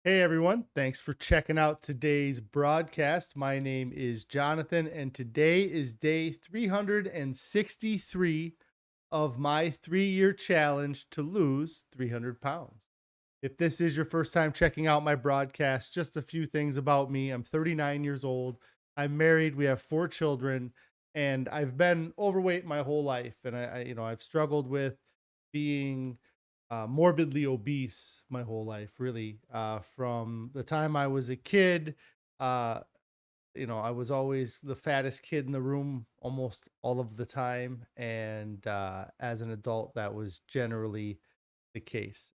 Hey everyone, thanks for checking out today's broadcast. My name is Jonathan, and today is day 363 of my 3-year challenge to lose 300 pounds. If this is your first time checking out my broadcast, just a few things about me. I'm 39 years old. I'm married. We have 4 children, and I've been overweight my whole life. And I've struggled with being morbidly obese my whole life, really. From the time I was a kid, uh, I was always the fattest kid in the room almost all of the time. And as an adult, that was generally the case.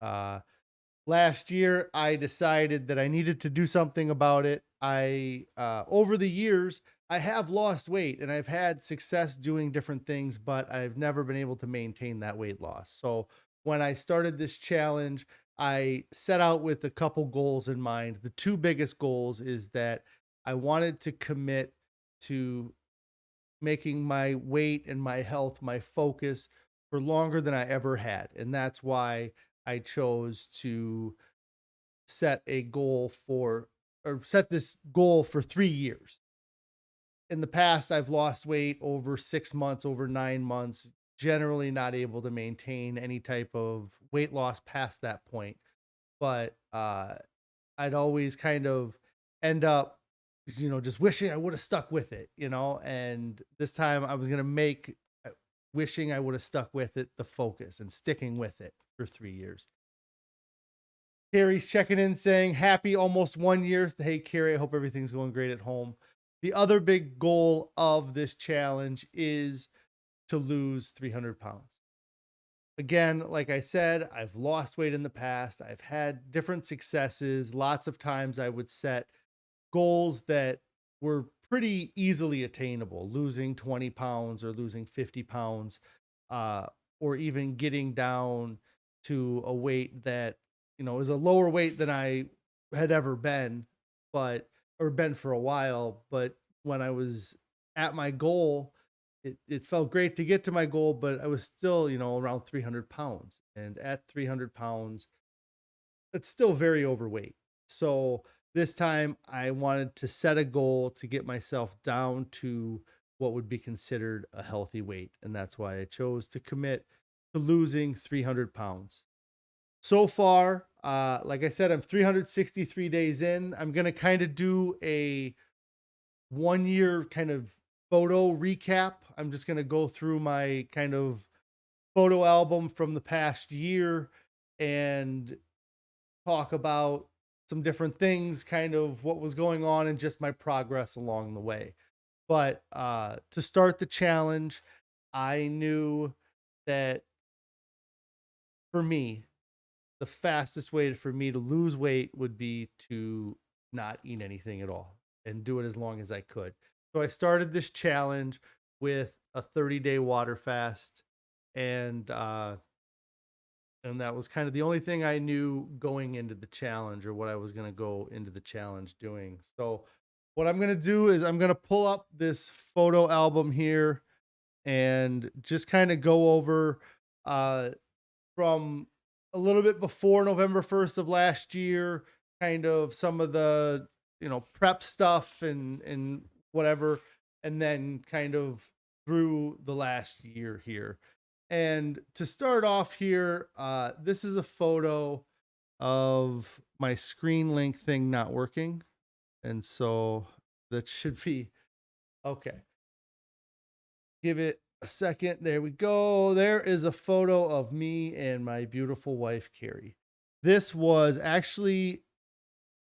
Last year, I decided that I needed to do something about it. Over the years, I have lost weight and I've had success doing different things, but I've never been able to maintain that weight loss. So when I started this challenge, I set out with a couple goals in mind. The two biggest goals is that I wanted to commit to making my weight and my health my focus for longer than I ever had. And that's why I chose to set a goal for or set this goal for 3 years. In the past, I've lost weight over 6 months, over 9 months, generally not able to maintain any type of weight loss past that point. But I'd always kind of end up, just wishing I would have stuck with it, and this time I was going to make wishing I would have stuck with it the focus and sticking with it for 3 years. Carrie's checking in saying, happy almost 1 year. Hey, Carrie, I hope everything's going great at home. The other big goal of this challenge is to lose 300 pounds. Again, like I said, I've lost weight in the past. I've had different successes. Lots of times I would set goals that were pretty easily attainable, losing 20 pounds or losing 50 pounds, uh, or even getting down to a weight that, is a lower weight than I had ever been, or been for a while. But when I was at my goal, it felt great to get to my goal, but I was still, around 300 pounds. And at 300 pounds, it's still very overweight. So this time I wanted to set a goal to get myself down to what would be considered a healthy weight. And that's why I chose to commit to losing 300 pounds. So far, like I said, I'm 363 days in. I'm going to kind of do a 1 year kind of photo recap. I'm just going to go through my kind of photo album from the past year and talk about some different things, kind of what was going on and just my progress along the way. But to start the challenge, I knew that for me, the fastest way for me to lose weight would be to not eat anything at all and do it as long as I could. So I started this challenge with a 30-day water fast, and that was kind of the only thing I knew going into the challenge, or what I was going to go into the challenge doing. So what I'm going to do is I'm going to pull up this photo album here and just kind of go over uh from a little bit before November 1st of last year, kind of some of the, prep stuff and whatever, and then kind of through the last year here. And to start off here, this is a photo of my screen link thing not working. And so that should be okay. Give it a second. There we go. There is a photo of me and my beautiful wife, Carrie. This was actually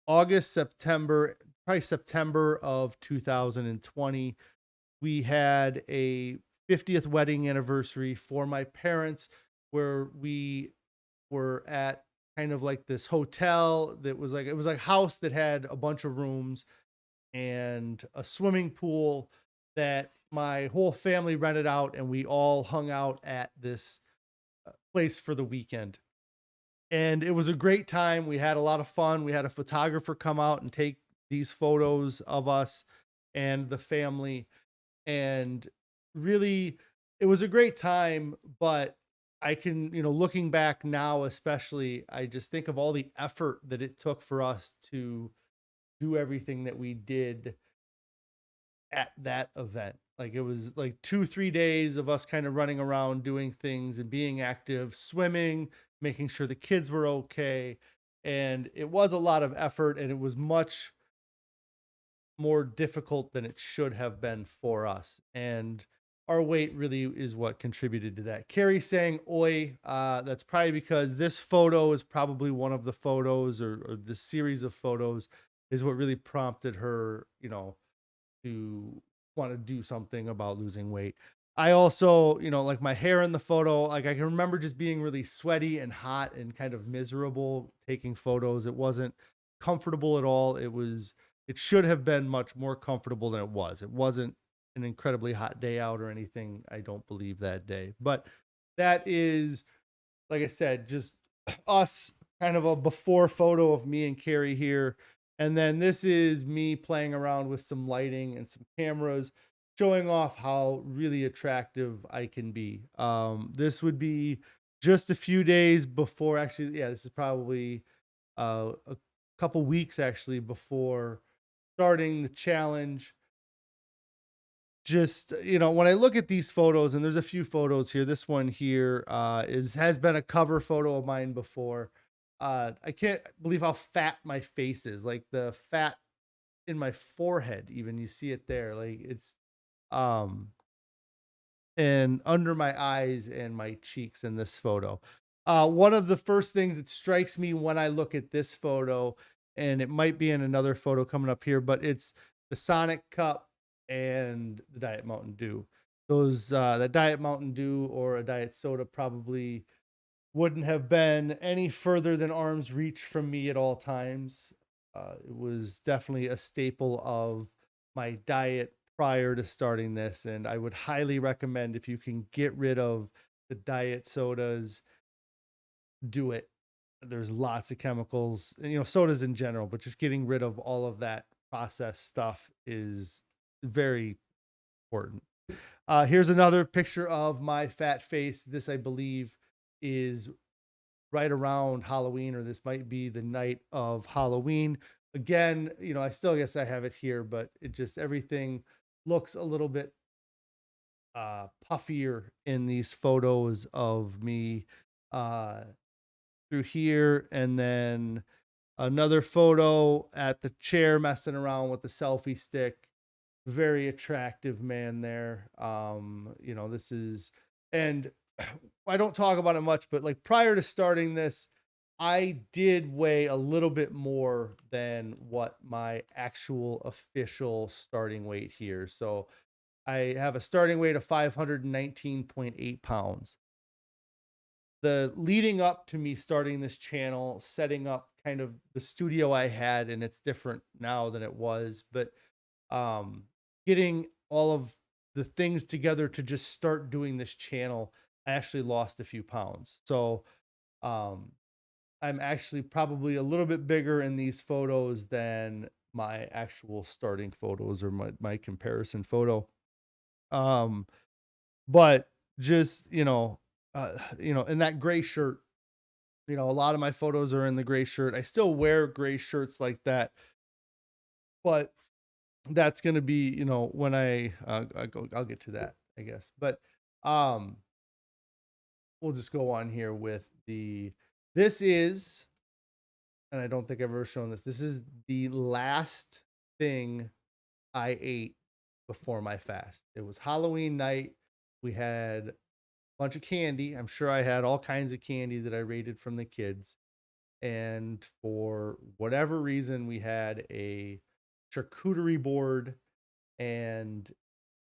August, September, probably September of 2020. We had a 50th wedding anniversary for my parents, where we were at kind of like this hotel that was like, it was like a house that had a bunch of rooms and a swimming pool that my whole family rented out, and we all hung out at this place for the weekend. And it was a great time. We had a lot of fun. We had a photographer come out and take these photos of us and the family. And really, it was a great time. But I can, looking back now, especially, I just think of all the effort that it took for us to do everything that we did at that event. Like it was like 2, 3 days of us kind of running around doing things and being active, swimming, making sure the kids were okay. And it was a lot of effort, and it was much more difficult than it should have been for us. And our weight really is what contributed to that. Carrie saying, oi, that's probably because this photo is probably one of the photos, or the series of photos is what really prompted her, to want to do something about losing weight. I also, like my hair in the photo, like I can remember just being really sweaty and hot and kind of miserable taking photos. It wasn't comfortable at all. It should have been much more comfortable than it was. It wasn't an incredibly hot day out or anything, I don't believe, that day. But that is, like I said, just us, kind of a before photo of me and Carrie here. And then this is me playing around with some lighting and some cameras, showing off how really attractive I can be. This would be just a few days before, actually, yeah, this is probably a couple weeks actually before starting the challenge. Just, when I look at these photos, and there's a few photos here, this one here has been a cover photo of mine before. I can't believe how fat my face is, like the fat in my forehead, even, you see it there, like it's um and under my eyes and my cheeks in this photo. One of the first things that strikes me when I look at this photo, and it might be in another photo coming up here, but it's the Sonic Cup and the Diet Mountain Dew. Those that Diet Mountain Dew or a diet soda probably wouldn't have been any further than arm's reach from me at all times. It was definitely a staple of my diet prior to starting this, and I would highly recommend, if you can get rid of the diet sodas, do it. There's lots of chemicals, and sodas in general, but just getting rid of all of that processed stuff is very important. Here's another picture of my fat face. This, I believe, is right around Halloween, or this might be the night of Halloween. Again, I still guess I have it here, but it just, everything looks a little bit puffier in these photos of me uh through here. And then another photo at the chair messing around with the selfie stick. Very attractive man there. This is, and I don't talk about it much, but like prior to starting this, I did weigh a little bit more than what my actual official starting weight here. So I have a starting weight of 519.8 pounds. The leading up to me starting this channel, setting up kind of the studio I had, and it's different now than it was, but um getting all of the things together to just start doing this channel, I actually lost a few pounds. So um I'm actually probably a little bit bigger in these photos than my actual starting photos, or my comparison photo. um but just, in that gray shirt, a lot of my photos are in the gray shirt. I still wear gray shirts like that, but that's going to be, when I'll get to that, I guess. But um we'll just go on here with this is, and I don't think I've ever shown this. This is the last thing I ate before my fast. It was Halloween night. We had a bunch of candy. I'm sure I had all kinds of candy that I raided from the kids. And for whatever reason, we had a charcuterie board, and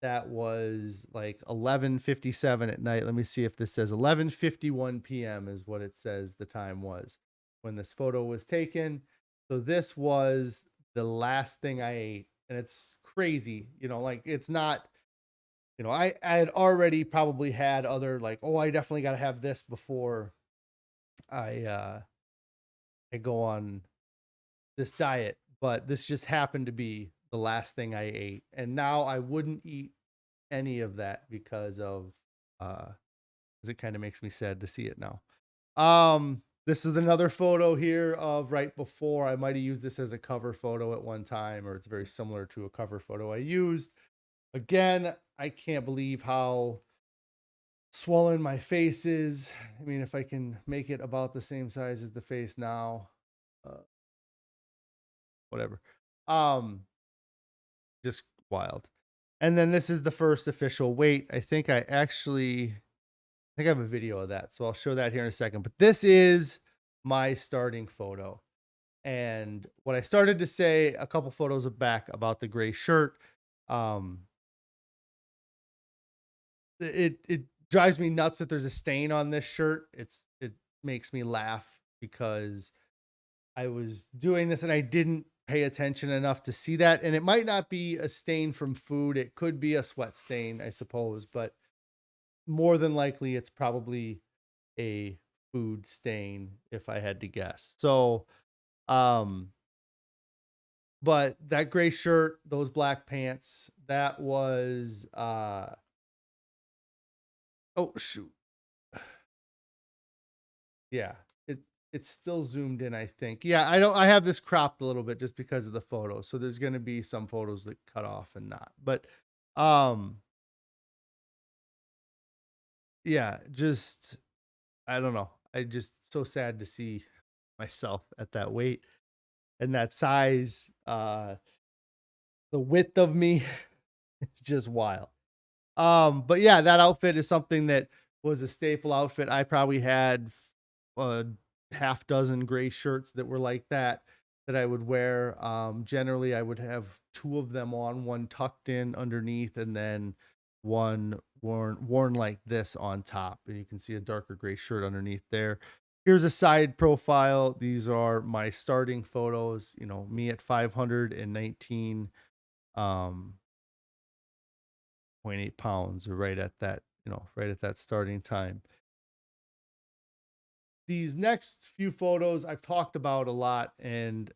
that was like 11:57 at night. Let me see if this says 11:51 p.m. is what it says the time was when this photo was taken. So this was the last thing I ate, and it's crazy, like it's not, I had already probably had other, like, oh, I definitely got to have this before I go on this diet, but this just happened to be the last thing I ate, and now I wouldn't eat any of that because of uh because it kind of makes me sad to see it now. This is another photo here of right before. I might have used this as a cover photo at one time, or it's very similar to a cover photo I used. Again, I can't believe how swollen my face is. I mean, if I can make it about the same size as the face now, uh, whatever. Um, just wild. And then this is the first official weight. I think I have a video of that, so I'll show that here in a second. But this is my starting photo. And what I started to say a couple photos back about the gray shirt, um, it drives me nuts that there's a stain on this shirt. It makes me laugh because I was doing this and I didn't pay attention enough to see that. And it might not be a stain from food. It could be a sweat stain, I suppose, but more than likely it's probably a food stain if I had to guess. So, um, but that gray shirt, those black pants, that was oh shoot. Yeah. It it's still zoomed in, I think. Yeah, I have this cropped a little bit just because of the photo. So there's going to be some photos that cut off and not. But um yeah, just I don't know. I just so sad to see myself at that weight and that size. The width of me is just wild. But yeah, that outfit is something that was a staple outfit. I probably had a half dozen gray shirts that were like that I would wear. Generally, I would have two of them on, one tucked in underneath, and then one worn like this on top. And you can see a darker gray shirt underneath there. Here's a side profile. These are my starting photos. You know, me at 519 um 0.8 pounds, or right at that, right at that starting time. These next few photos I've talked about a lot, and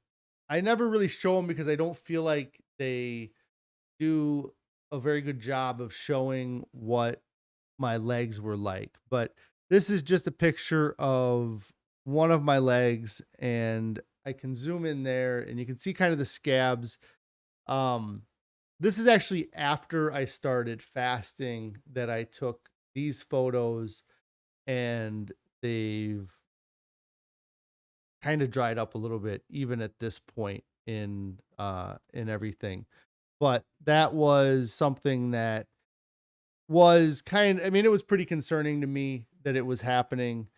I never really show them because I don't feel like they do a very good job of showing what my legs were like. But this is just a picture of one of my legs, and I can zoom in there and you can see kind of the scabs. Um, this is actually after I started fasting that I took these photos, and they've kind of dried up a little bit even at this point in everything. But that was something that was I mean, it was pretty concerning to me that it was happening,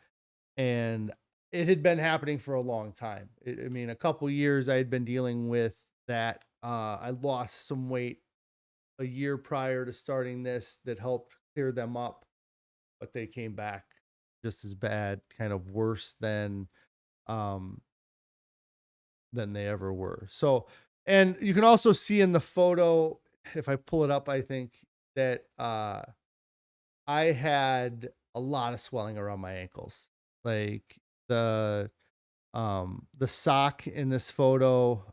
and it had been happening for a long time. I mean, a couple years I had been dealing with that. I lost some weight a year prior to starting this that helped clear them up, but they came back just as bad, kind of worse um than they ever were. So, and you can also see in the photo, if I pull it up, I think that I had a lot of swelling around my ankles. Like the sock in this photo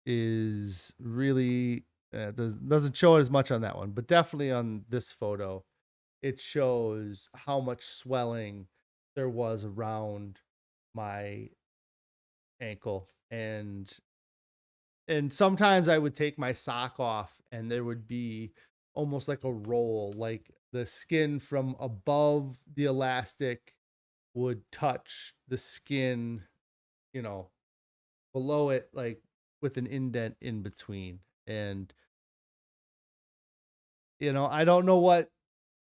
is really doesn't show it as much on that one, but definitely on this photo it shows how much swelling there was around my ankle. And sometimes I would take my sock off and there would be almost like a roll, like the skin from above the elastic would touch the skin, you know, below it, like with an indent in between. And I don't know what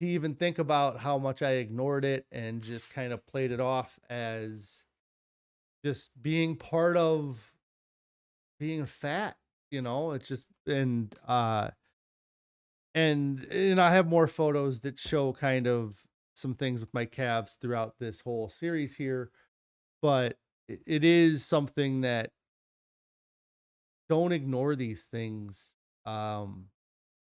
to even think about how much I ignored it and just kind of played it off as just being part of being fat. It's just, and I have more photos that show kind of some things with my calves throughout this whole series here, but it is something that, don't ignore these things. Um,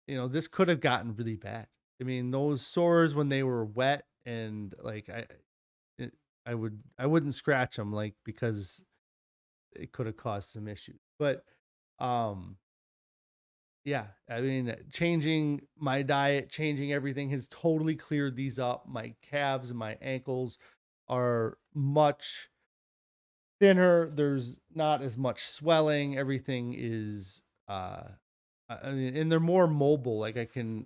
this could have gotten really bad. I mean, those sores when they were wet, and like it, I wouldn't scratch them, like, because it could have caused some issues. But um yeah, I mean, changing my diet, changing everything has totally cleared these up. My calves and my ankles are much thinner. There's not as much swelling. Everything is, I mean, and they're more mobile. Like I can,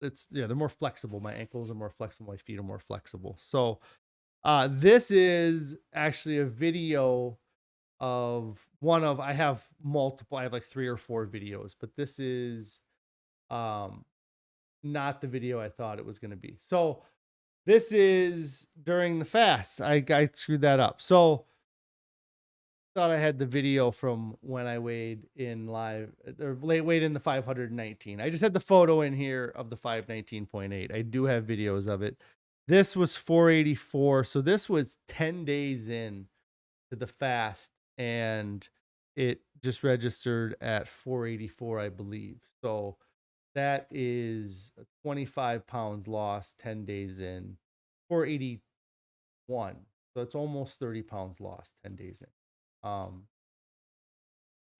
it's, yeah, they're more flexible. My ankles are more flexible. My feet are more flexible. So, this is actually a video of one of, I have multiple, I have like 3 or 4 videos, but this is um not the video I thought it was going to be. So this is during the fast. I screwed that up. So thought I had the video from when I weighed in live, or weighed in the 519. I just had the photo in here of the 519.8. I do have videos of it. This was 484. So this was 10 days in to the fast, and it just registered at 484, I believe. So that is 25 pounds lost 10 days in. 481. So it's almost 30 pounds lost 10 days in.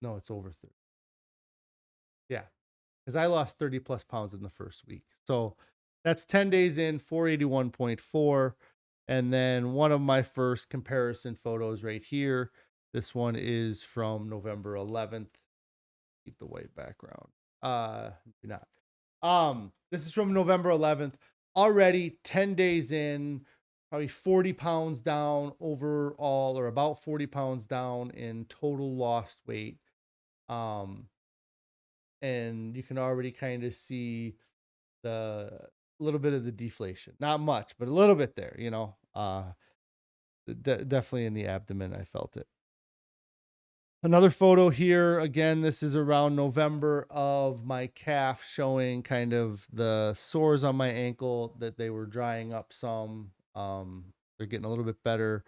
No, it's over 30. Yeah, because I lost 30 plus pounds in the first week. So that's 10 days in, 481.4. And then one of my first comparison photos right here. This one is from November 11th. Keep the white background. Do not. This is from November 11th. Already 10 days in, probably 40 pounds down overall, or about 40 pounds down in total lost weight. And you can already kind of see the little bit of the deflation. Not much, but a little bit there, you know. Definitely in the abdomen, I felt it. Another photo here. Again, this is around November of my calf, showing kind of the sores on my ankle, that they were drying up some. They're getting a little bit better.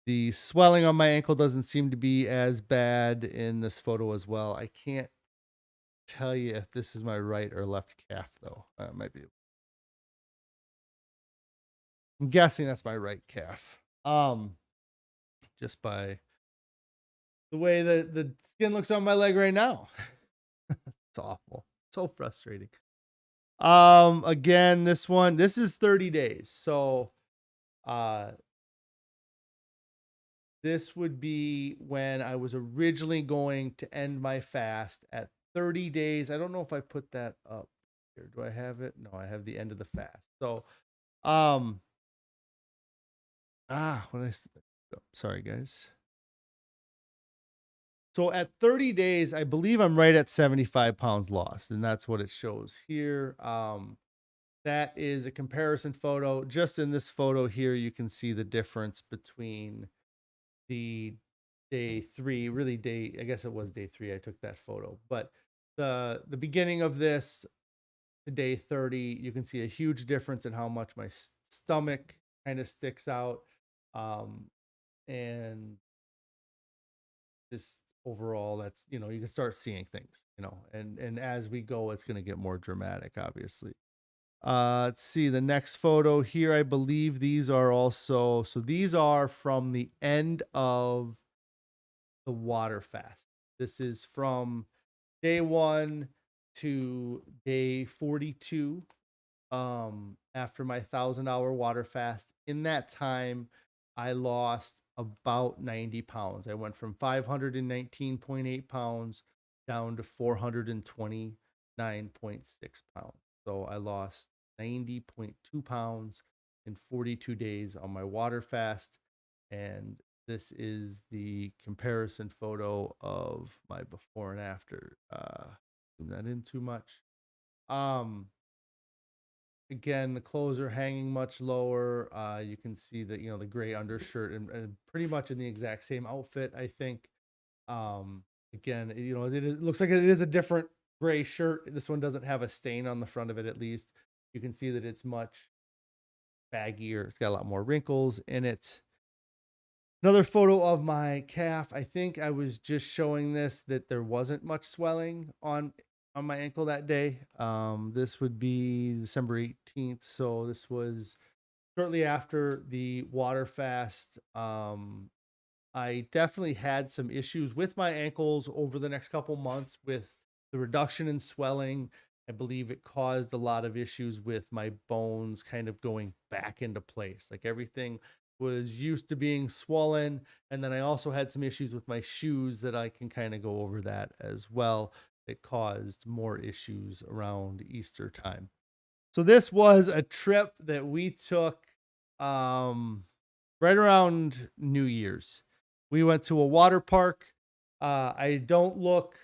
The swelling on my ankle doesn't seem to be as bad in this photo as well. I can't tell you if this is my right or left calf, though. It might be. I'm guessing that's my right calf. Just by the way the skin looks on my leg right now. It's awful. So frustrating. Again, this is 30 days. So uh this would be when I was originally going to end my fast at 30 days. I don't know if I put that up here. Do I have it? No, I have the end of the fast. So um what I sorry guys. So at 30 days, I believe I'm right at 75 pounds lost, and that's what it shows here. That is a comparison photo. Just in this photo here, you can see the difference between the day 3, really I guess it was day 3. I took that photo, but the beginning of this to day 30, you can see a huge difference in how much my stomach kind of sticks out, and just overall, that's, you know, you can start seeing things, you know, and as we go, it's going to get more dramatic, obviously. Let's see the next photo here. I believe these are also, so these are from the end of the water fast. This is from day 1 to day 42, after my 1,000-hour water fast. In that time, I lost about 90 pounds. I went from 519.8 pounds down to 429.6 pounds. So I lost 90.2 pounds in 42 days on my water fast. And this is the comparison photo of my before and after. Zoom that in too much. Um, Again, the clothes are hanging much lower. You can see that, you know, the gray undershirt, and pretty much in the exact same outfit, I think. Again, you know, it looks like it is a different gray shirt. This one doesn't have a stain on the front of it, at least. You can see that it's much baggier. It's got a lot more wrinkles in it. Another photo of my calf. I think I was just showing this, that there wasn't much swelling on my ankle that day. This would be December 18th. So this was shortly after the water fast. I definitely had some issues with my ankles over the next couple months with The reduction in swelling, I believe it caused a lot of issues with my bones kind of going back into place. Like everything was used to being swollen. And then I also had some issues with my shoes that I can kind of go over that as well. That caused more issues around Easter time. So this was a trip that we took um, right around New Year's. We went to a water park. I don't look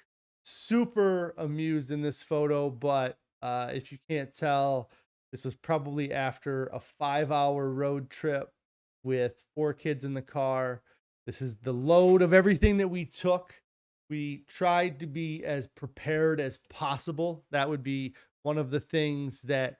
super amused in this photo, but if you can't tell, this was probably after a 5-hour road trip with 4 kids in the car. This is the load of everything that we took. We tried to be as prepared as possible. That would be one of the things that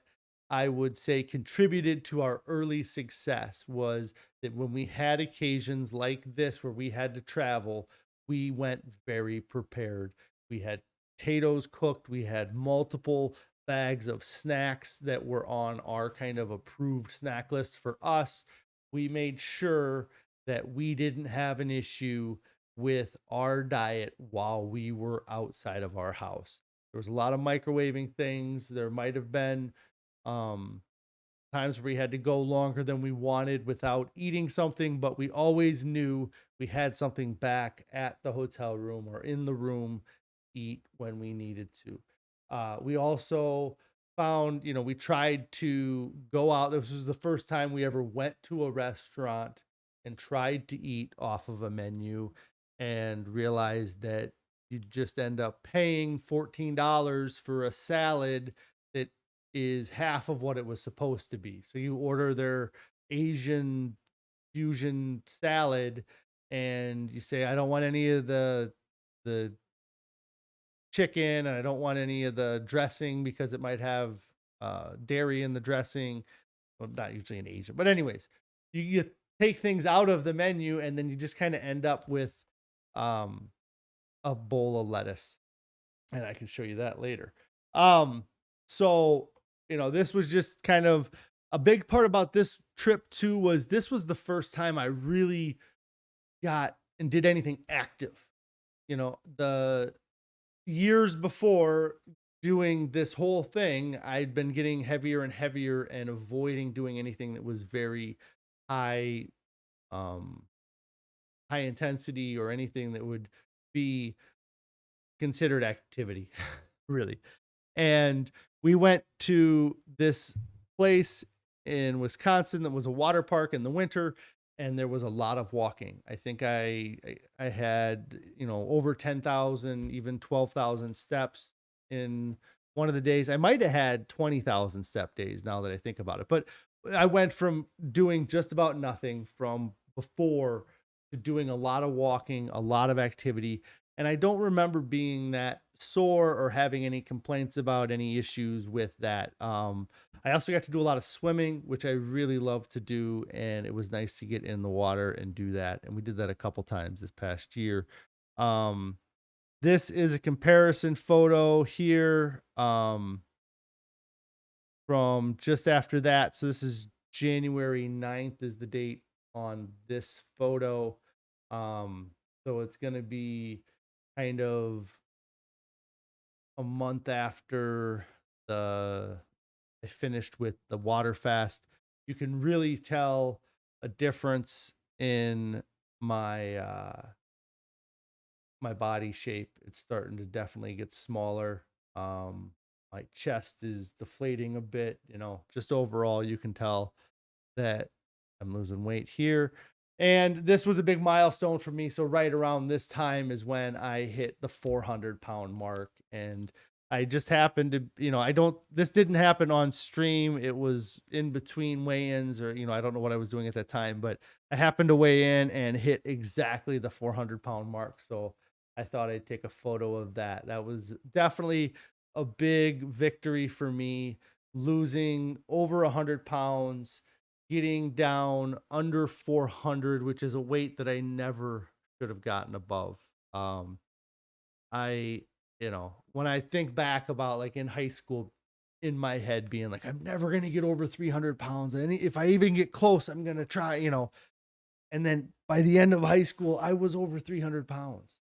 I would say contributed to our early success, was that when we had occasions like this where we had to travel, we went very prepared. We had potatoes cooked, we had multiple bags of snacks that were on our kind of approved snack list for us. We made sure that we didn't have an issue with our diet while we were outside of our house. There was a lot of microwaving things. There might have been um, times where we had to go longer than we wanted without eating something, but we always knew we had something back at the hotel room or in the room, eat when we needed to. We also found, we tried to go out. This was the first time we ever went to a restaurant and tried to eat off of a menu, and realized that you just end up paying $14 for a salad that is half of what it was supposed to be. So you order their Asian fusion salad and you say, I don't want any of the chicken, and I don't want any of the dressing because it might have dairy in the dressing. Well, not usually in Asia, but anyways, you take things out of the menu and then you just kind of end up with um, a bowl of lettuce, and I can show you that later. Um, so this was just kind of a big part about this trip too. Was this was the first time I really got and did anything active. The years before doing this whole thing, I'd been getting heavier and heavier and avoiding doing anything that was very high, um, high intensity, or anything that would be considered activity, really. And we went to this place in Wisconsin that was a water park in the winter, and there was a lot of walking. I think I had, over 10,000, even 12,000 steps in one of the days. I might have had 20,000 step days now that I think about it. But I went from doing just about nothing from before to doing a lot of walking, a lot of activity. And I don't remember being that sore or having any complaints about any issues with that. I also got to do a lot of swimming, which I really love to do, and it was nice to get in the water and do that. And we did that a couple times this past year. Um, this is a comparison photo here from just after that. So this is January 9th is the date on this photo. So it's going to be kind of a month after the I finished with the water fast. You can really tell a difference in my body shape. It's starting to definitely get smaller. My chest is deflating a bit, just overall you can tell that I'm losing weight here. And this was a big milestone for me. So right around this time is when I hit the 400-pound mark. And I just happened to, this didn't happen on stream. It was in between weigh-ins, or, I don't know what I was doing at that time, but I happened to weigh in and hit exactly the 400-pound mark. So I thought I'd take a photo of that. That was definitely a big victory for me, losing over 100 pounds, getting down under 400, which is a weight that I never should have gotten above. I, when I think back about like in high school, in my head being like, I'm never going to get over 300 pounds. And if I even get close, I'm going to try, and then by the end of high school, I was over 300 pounds.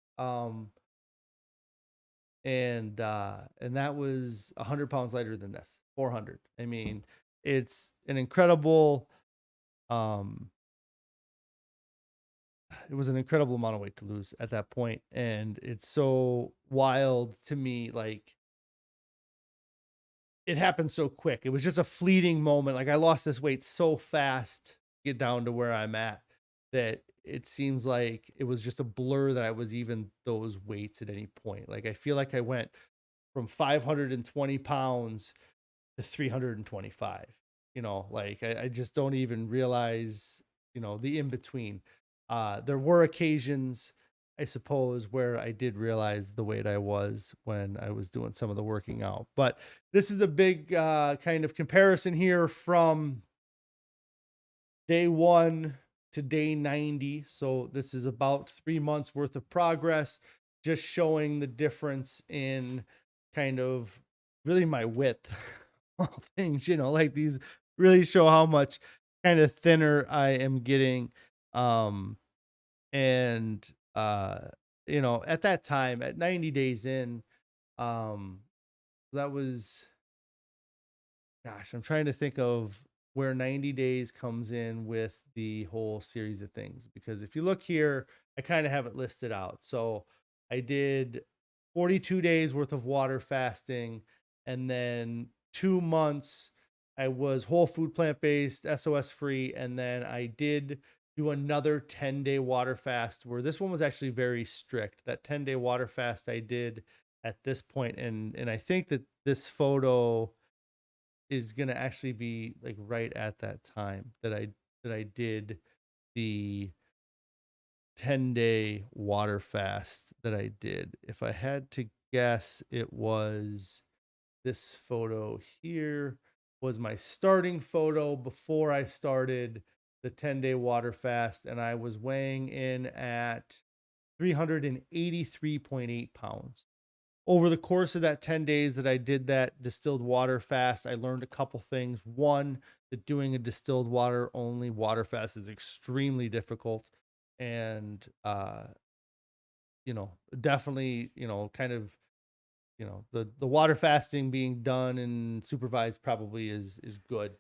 and that was 100 pounds lighter than this, 400. I mean, it's an incredible, um, it was an incredible amount of weight to lose at that point, and it's so wild to me, like it happened so quick. It was just a fleeting moment. Like I lost this weight so fast, to get down to where I'm at, that it seems like it was just a blur that I was even those weights at any point. Like I feel like I went from 520 pounds to 325. Like I just don't even realize, the in between. There were occasions, I suppose, where I did realize the weight I was when I was doing some of the working out. But this is a big kind of comparison here from day 1 to day 90. So this is about 3 months worth of progress, just showing the difference in kind of really my width. All things, like these really show how much kind of thinner I am getting. Um, and at that time, at 90 days in, um, that was, gosh, I'm trying to think of where 90 days comes in with the whole series of things. Because if you look here, I kind of have it listed out. So I did 42 days worth of water fasting, and then 2 months I was whole food plant based, SOS free, and then I did do another 10-day water fast, where this one was actually very strict. That 10-day water fast I did at this point, and I think that this photo is going to actually be like right at that time that I did the 10-day water fast that I did. If I had to guess, it was this photo here was my starting photo before I started the 10-day water fast, and I was weighing in at 383.8 pounds. Over the course of that 10 days that I did that distilled water fast, I learned a couple things. One, that doing a distilled water only water fast is extremely difficult. And, definitely, kind of, the water fasting being done and supervised probably is good.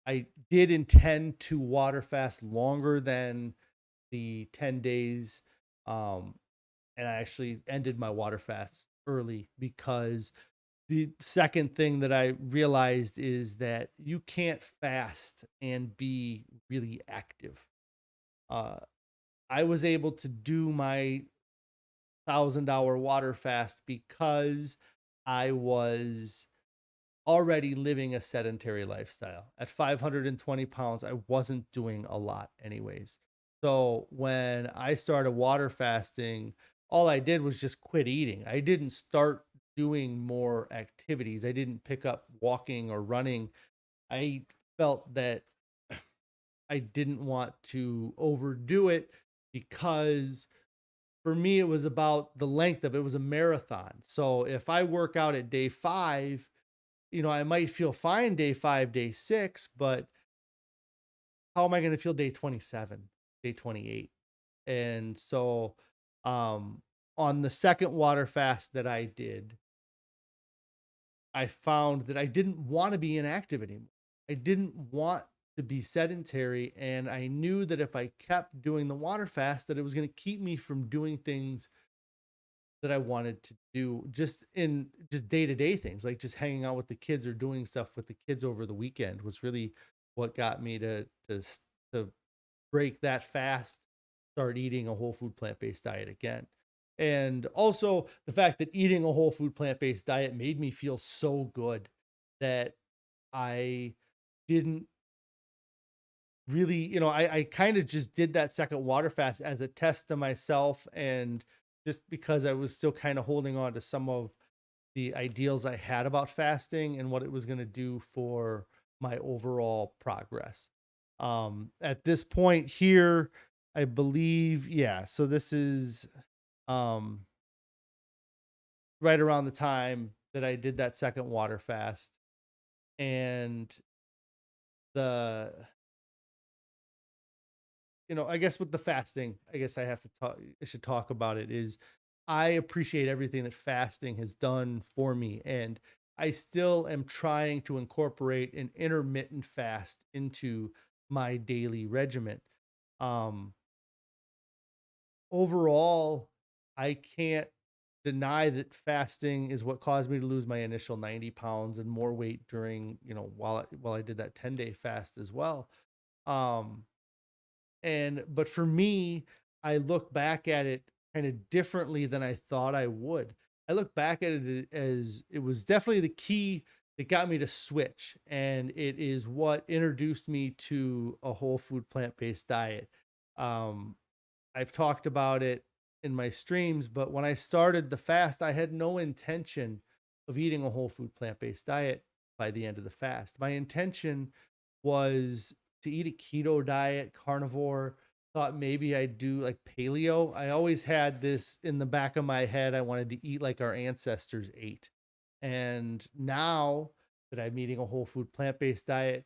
I did intend to water fast longer than the 10 days. Um, and I actually ended my water fast early, because the second thing that I realized is that you can't fast and be really active. Uh, I was able to do my 1,000-hour water fast because I was already living a sedentary lifestyle. At 520 pounds, I wasn't doing a lot, anyways. So when I started water fasting, all I did was just quit eating. I didn't start doing more activities. I didn't pick up walking or running. I felt that I didn't want to overdo it, because for me, it was about the length of it. It was a marathon. So if I work out at day 5, I might feel fine day 5, day 6, but how am I going to feel day 27, day 28? And so, on the second water fast that I did, I found that I didn't want to be inactive anymore. I didn't want to be sedentary. And I knew that if I kept doing the water fast, that it was going to keep me from doing things that I wanted to do, just in just day-to-day things, like just hanging out with the kids or doing stuff with the kids over the weekend, was really what got me to break that fast, start eating a whole food plant-based diet again. And also the fact that eating a whole food plant-based diet made me feel so good that I didn't really, I kind of just did that second water fast as a test to myself, and just because I was still kind of holding on to some of the ideals I had about fasting and what it was going to do for my overall progress. At this point here, I believe, yeah, so this is um right around the time that I did that second water fast. And the I guess with the fasting, I guess I should talk about it, is I appreciate everything that fasting has done for me. And I still am trying to incorporate an intermittent fast into my daily regimen. Um, Overall, I can't deny that fasting is what caused me to lose my initial 90 pounds and more weight during, while I did that 10-day fast as well. Um, but for me, I look back at it kind of differently than I thought I would. I look back at it as it was definitely the key that got me to switch, and it is what introduced me to a whole food plant-based diet. Um, I've talked about it in my streams, but when I started the fast, I had no intention of eating a whole food plant-based diet by the end of the fast. My intention was to eat a keto diet, carnivore. Thought maybe I'd do like paleo. I always had this in the back of my head. I wanted to eat like our ancestors ate. And now that I'm eating a whole food plant-based diet,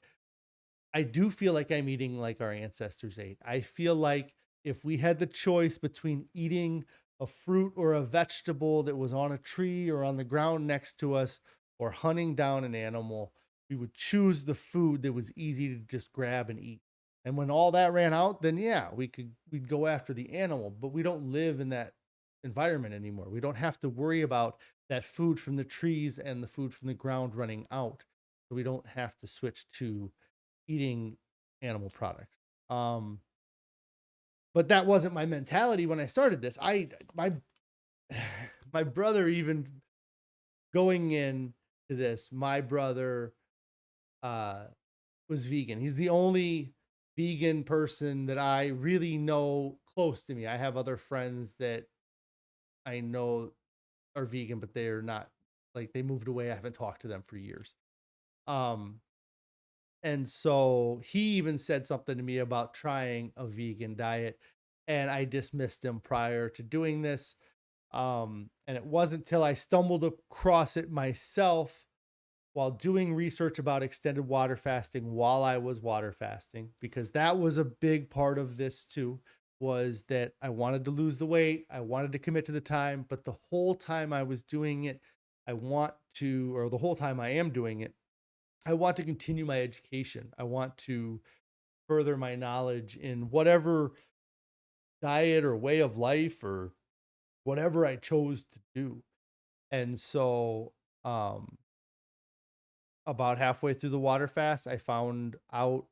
I do feel like I'm eating like our ancestors ate. I feel like if we had the choice between eating a fruit or a vegetable that was on a tree or on the ground next to us or hunting down an animal, we would choose the food that was easy to just grab and eat. And when all that ran out, then yeah, we'd go after the animal, but we don't live in that environment anymore. We don't have to worry about that food from the trees and the food from the ground running out. So we don't have to switch to eating animal products. Um, but that wasn't my mentality when I started this. My my brother even going in to this, my brother uh was vegan. He's the only vegan person that I really know close to me. I have other friends that I know are vegan, but they're not, like, they moved away. I haven't talked to them for years. Um And so he even said something to me about trying a vegan diet, and I dismissed him prior to doing this. And it wasn't till I stumbled across it myself while doing research about extended water fasting while I was water fasting, because that was a big part of this too, was that I wanted to lose the weight, I wanted to commit to the time, but the whole time I was doing it, or the whole time I am doing it, I want to continue my education. I want to further my knowledge in whatever diet or way of life or whatever I chose to do. And so, um, about halfway through the water fast, I found out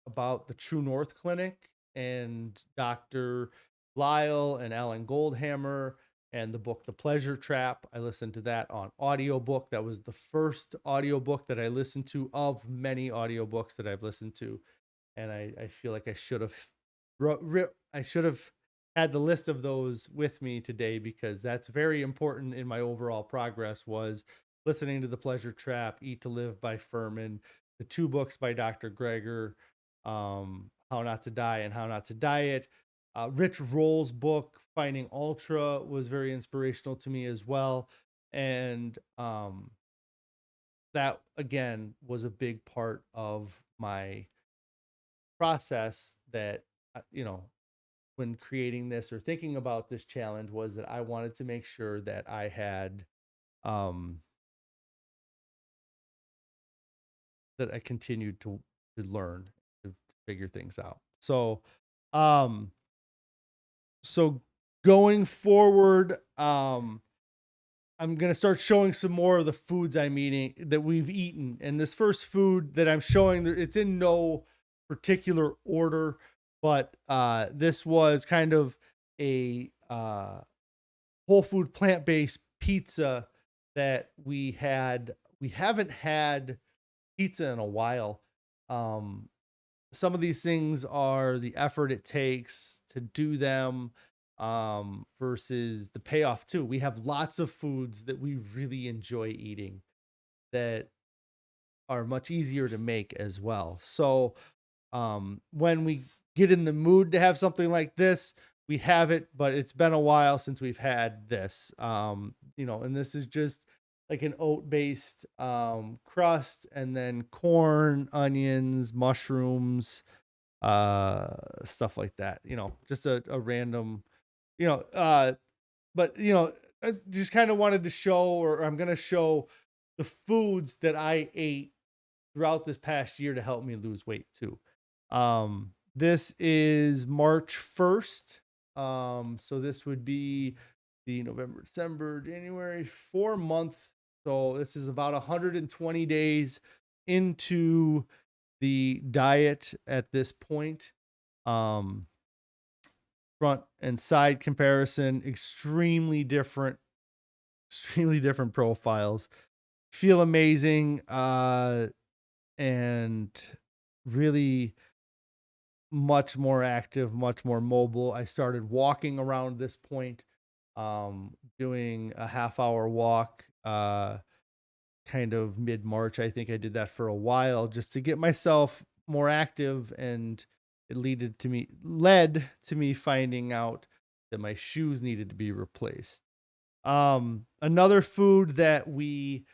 about the True North Clinic and Dr. Lyle and Alan Goldhammer and the book The Pleasure Trap. I listened to that on audiobook. That was the first audiobook that I listened to of many audiobooks that I've listened to. And I feel like I should have had the list of those with me today, because that's very important in my overall progress, was listening to The Pleasure Trap, Eat to Live by Furman, the two books by Dr. Greger, How Not to Die and How Not to Diet. Rich Roll's book, Finding Ultra, was very inspirational to me as well. And that, again, was a big part of my process that, when creating this or thinking about this challenge, was that I wanted to make sure that I had, um, that I continued to learn, to figure things out. Um, so going forward, I'm gonna start showing some more of the foods I'm eating that we've eaten. And this first food that I'm showing, it's in no particular order, but this was kind of a whole food plant-based pizza that we had. We haven't had pizza in a while. Um, some of these things are the effort it takes to do them, versus the payoff too. We have lots of foods that we really enjoy eating that are much easier to make as well. So when we get in the mood to have something like this, we have it, but it's been a while since we've had this. And this is just like an oat based crust, and then corn, onions, mushrooms, stuff like that. Just a random, you know, uh but I just kind of wanted to show, or I'm going to show the foods that I ate throughout this past year to help me lose weight too. This is March 1st. So this would be the November, December, January, 4 month. So this is about 120 days into the diet at this point. Um, Front and side comparison, extremely different profiles. Feel amazing, and really much more active, much more mobile. I started walking around this point, doing a half-hour walk, kind of mid-March. I think I did that for a while just to get myself more active, and it led to me finding out that my shoes needed to be replaced. Another food that we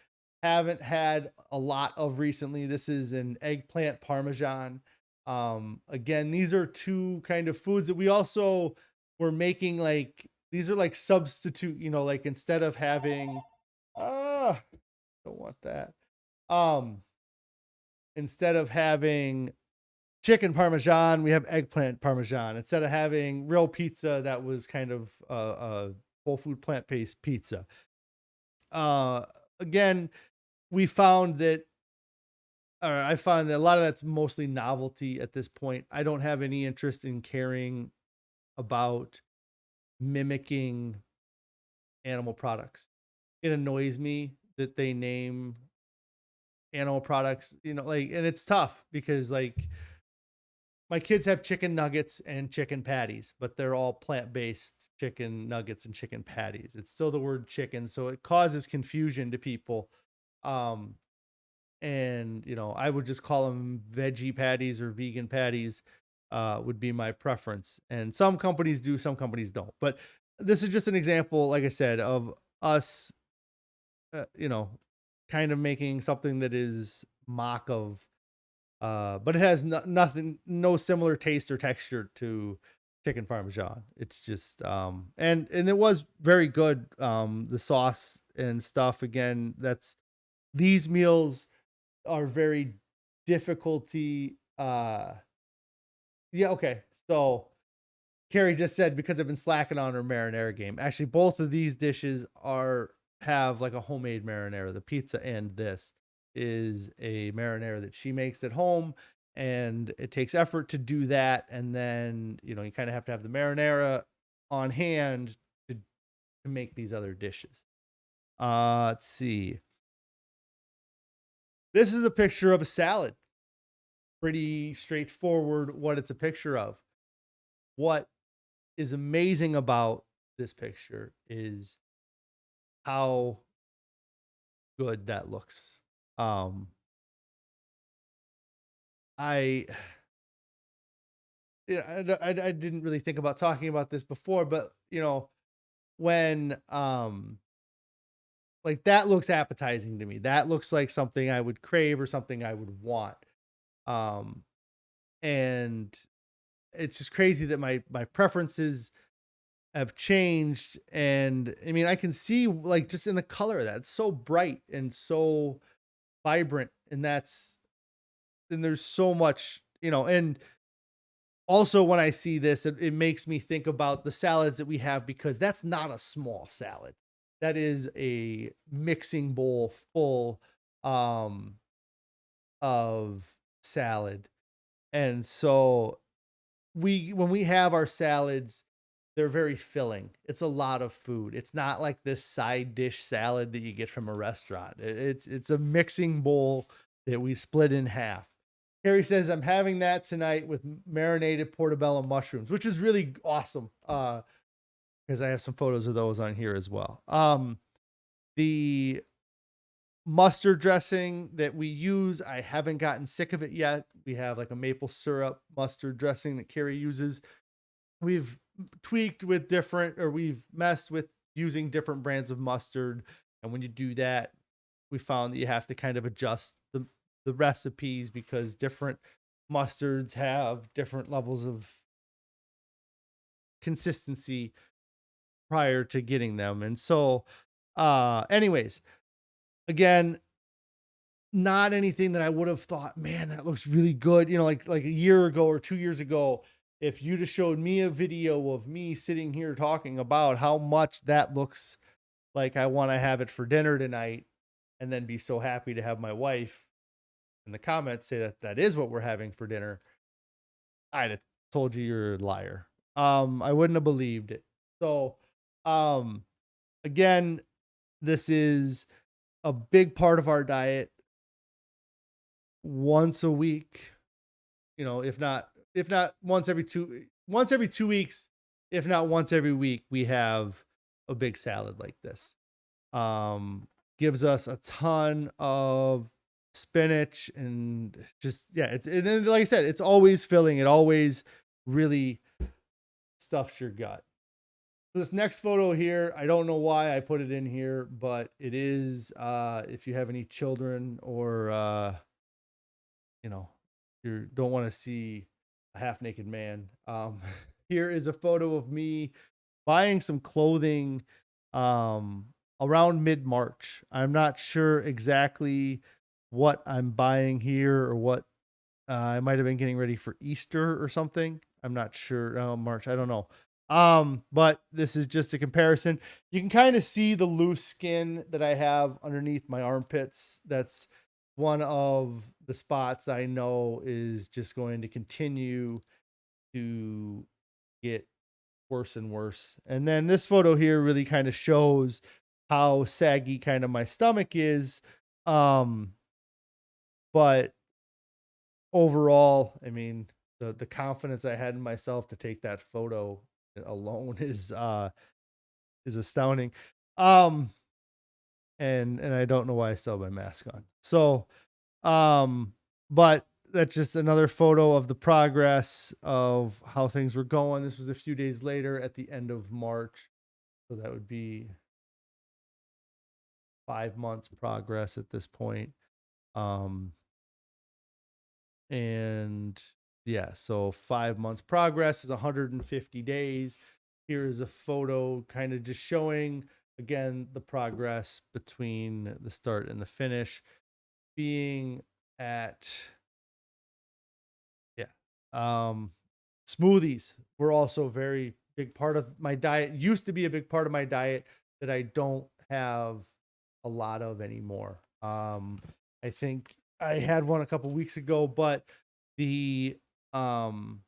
haven't had a lot of recently, this is an eggplant parmesan. Again, these are two kind of foods that we also were making, like these are like substitute, like instead of having don't want that. Um, Instead of having chicken parmesan, we have eggplant parmesan. Instead of having real pizza, that was kind of a whole food plant-based pizza. Uh, Again, we found that, or I found that a lot of that's mostly novelty at this point. I don't have any interest in caring about mimicking animal products. It annoys me that they name animal products, like, and it's tough because like my kids have chicken nuggets and chicken patties, but they're all plant-based chicken nuggets and chicken patties. It's still the word chicken, so it causes confusion to people. Um, and I would just call them veggie patties or vegan patties, would be my preference. And some companies do, some companies don't. But this is just an example, like I said, of us, uh, you know, kind of making something that is mock of, but it has nothing, no similar taste or texture to chicken parmesan. It's just, and it was very good. The sauce and stuff. Again, these meals are very difficulty. Yeah, okay. So Carrie just said because I've been slacking on her marinara game. Actually, both of these dishes have like a homemade marinara. The pizza and this is a marinara that she makes at home, and it takes effort to do that. And then you kind of have to have the marinara on hand to make these other dishes. Let's see. This is a picture of a salad. Pretty straightforward what it's a picture of. What is amazing about this picture is how good that looks. Um, I, yeah, I didn't really think about talking about this before, but when like that looks appetizing to me. That looks like something I would crave or something I would want. Um, and it's just crazy that my preferences have changed. And I mean, I can see like just in the color of that, it's so bright and so vibrant, and there's so much, and also when I see this, it makes me think about the salads that we have, because that's not a small salad. That is a mixing bowl full um of salad. And so when we have our salads, they're very filling. It's a lot of food. It's not like this side dish salad that you get from a restaurant. It's a mixing bowl that we split in half. Harry says I'm having that tonight with marinated portobello mushrooms, which is really awesome. Because I have some photos of those on here as well. The mustard dressing that we use, I haven't gotten sick of it yet. We have like a maple syrup mustard dressing that Carrie uses. We've tweaked with different, or we've messed with using different brands of mustard. And when you do that, we found that you have to kind of adjust the recipes, because different mustards have different levels of consistency. prior to getting them. And so, anyways, again, not anything that I would have thought, man, that looks really good. Like a year ago or 2 years ago, if you'd have showed me a video of me sitting here talking about how much that looks like I want to have it for dinner tonight, and then be so happy to have my wife in the comments say that that is what we're having for dinner, I'd have told you you're a liar. I wouldn't have believed it. So, um, again, this is a big part of our diet. Once a week, if not once every 2 weeks, if not once every week, we have a big salad like this. Um, Gives us a ton of spinach and just, yeah, and then, like I said, it's always filling. It always really stuffs your gut. This next photo here, I don't know why I put it in here, but it is, if you have any children, or you know, you don't want to see a half naked man. Here is a photo of me buying some clothing um, around mid-March. I'm not sure exactly what I'm buying here, or what I might have been getting ready for Easter or something. I'm not sure. March, I don't know. But this is just a comparison. You can kind of see the loose skin that I have underneath my armpits. That's one of the spots I know is just going to continue to get worse and worse. And then this photo here really kind of shows how saggy kind of my stomach is. Um, but overall, I mean, the confidence I had in myself to take that photo alone is astounding. Um, and I don't know why I still have my mask on. So, but that's just another photo of the progress of how things were going. This was a few days later at the end of March. So that would be 5 months progress at this point. Um, and yeah, so 5 months progress is 150 days. Here is a photo kind of just showing again the progress between the start and the finish, being at, yeah. Smoothies were also a very big part of my diet. Used to be a big part of my diet that I don't have a lot of anymore. I think I had one a couple weeks ago, but the um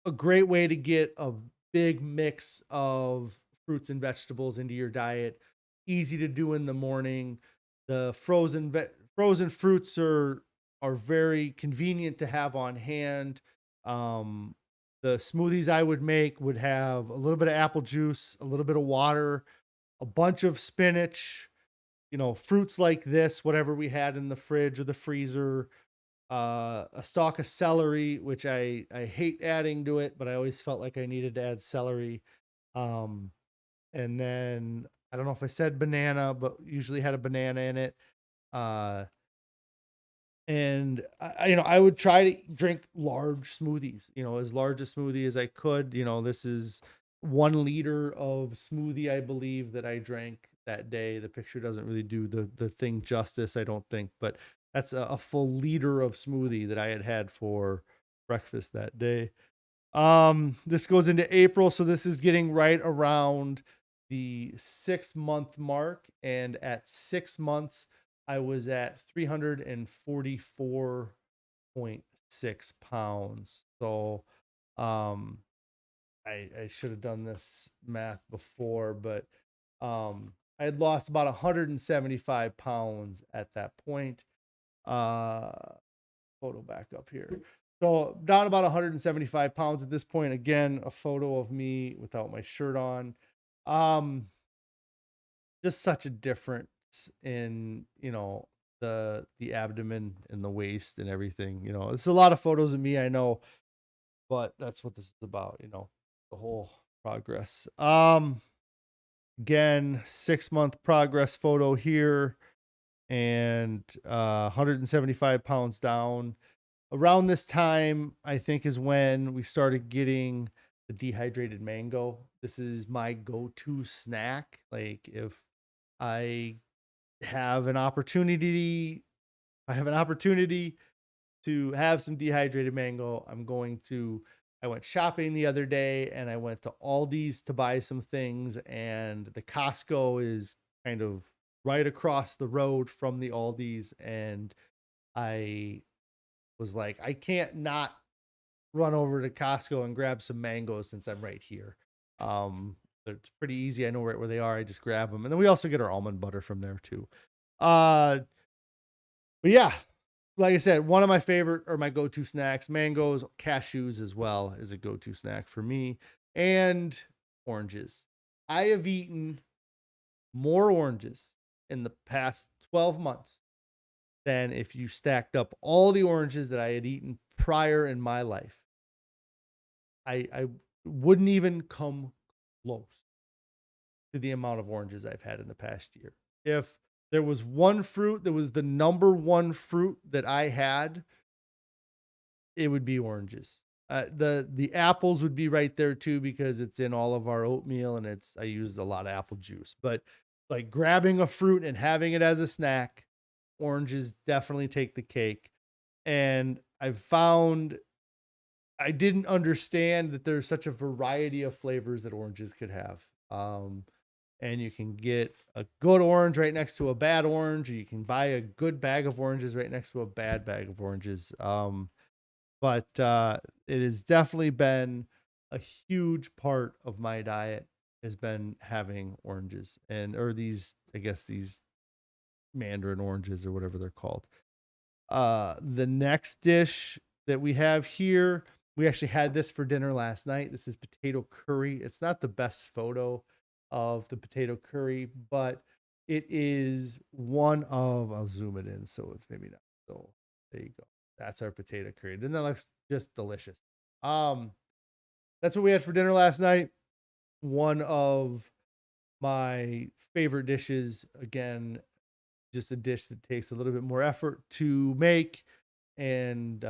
a great way to get a big mix of fruits and vegetables into your diet. Easy to do in the morning. The frozen fruits are very convenient to have on hand. Um, the smoothies I would make would have a little bit of apple juice, a little bit of water, a bunch of spinach, fruits like this, whatever we had in the fridge or the freezer, a stalk of celery, which I hate adding to it, but I always felt like I needed to add celery. Um, and then I don't know if I said banana, but usually had a banana in it. Uh, and I would try to drink large smoothies, as large a smoothie as I could. This is 1 liter of smoothie, I believe, that I drank that day. The picture doesn't really do the thing justice, I don't think, but that's a full liter of smoothie that I had for breakfast that day. This goes into April, so this is getting right around the 6 month mark, and at 6 months, I was at 344.6 pounds. So, um, I should have done this math before, but I had lost about 175 pounds at that point. Uh, Photo back up here. So down about 175 pounds at this point. Again, a photo of me without my shirt on. Just such a difference in, the abdomen and the waist and everything. It's a lot of photos of me, I know, but that's what this is about, the whole progress. Again, 6 month progress photo here, and 175 pounds down. Around this time, I think, is when we started getting the dehydrated mango. This is my go-to snack. Like if I have an opportunity, I have an opportunity to have some dehydrated mango. I went shopping the other day and I went to Aldi's to buy some things, and the Costco is kind of right across the road from the Aldi's. And I was like, I can't not run over to Costco and grab some mangoes since I'm right here. Um, it's pretty easy. I know right where they are. I just grab them. And then we also get our almond butter from there too. But yeah, like I said, one of my favorite or my go-to snacks, mangoes, cashews as well is a go-to snack for me, and oranges. I have eaten more oranges in the past 12 months than if you stacked up all the oranges that I had eaten prior in my life. I wouldn't even come close to the amount of oranges I've had in the past year. If there was one fruit that was the number one fruit that I had, it would be oranges. The apples would be right there too because it's in all of our oatmeal, and I used a lot of apple juice. But like grabbing a fruit and having it as a snack, oranges definitely take the cake. And I've found I didn't understand that there's such a variety of flavors that oranges could have. And you can get a good orange right next to a bad orange, or you can buy a good bag of oranges right next to a bad bag of oranges. But it has definitely been a huge part of my diet has been having oranges, or these, I guess these mandarin oranges or whatever they're called. The next dish that we have here, we actually had this for dinner last night. This is potato curry. It's not the best photo of the potato curry, but it is one of, I'll zoom it in so it's maybe not. So there you go. That's our potato curry. And that looks just delicious. Um, that's what we had for dinner last night. One of my favorite dishes. Again, just a dish that takes a little bit more effort to make and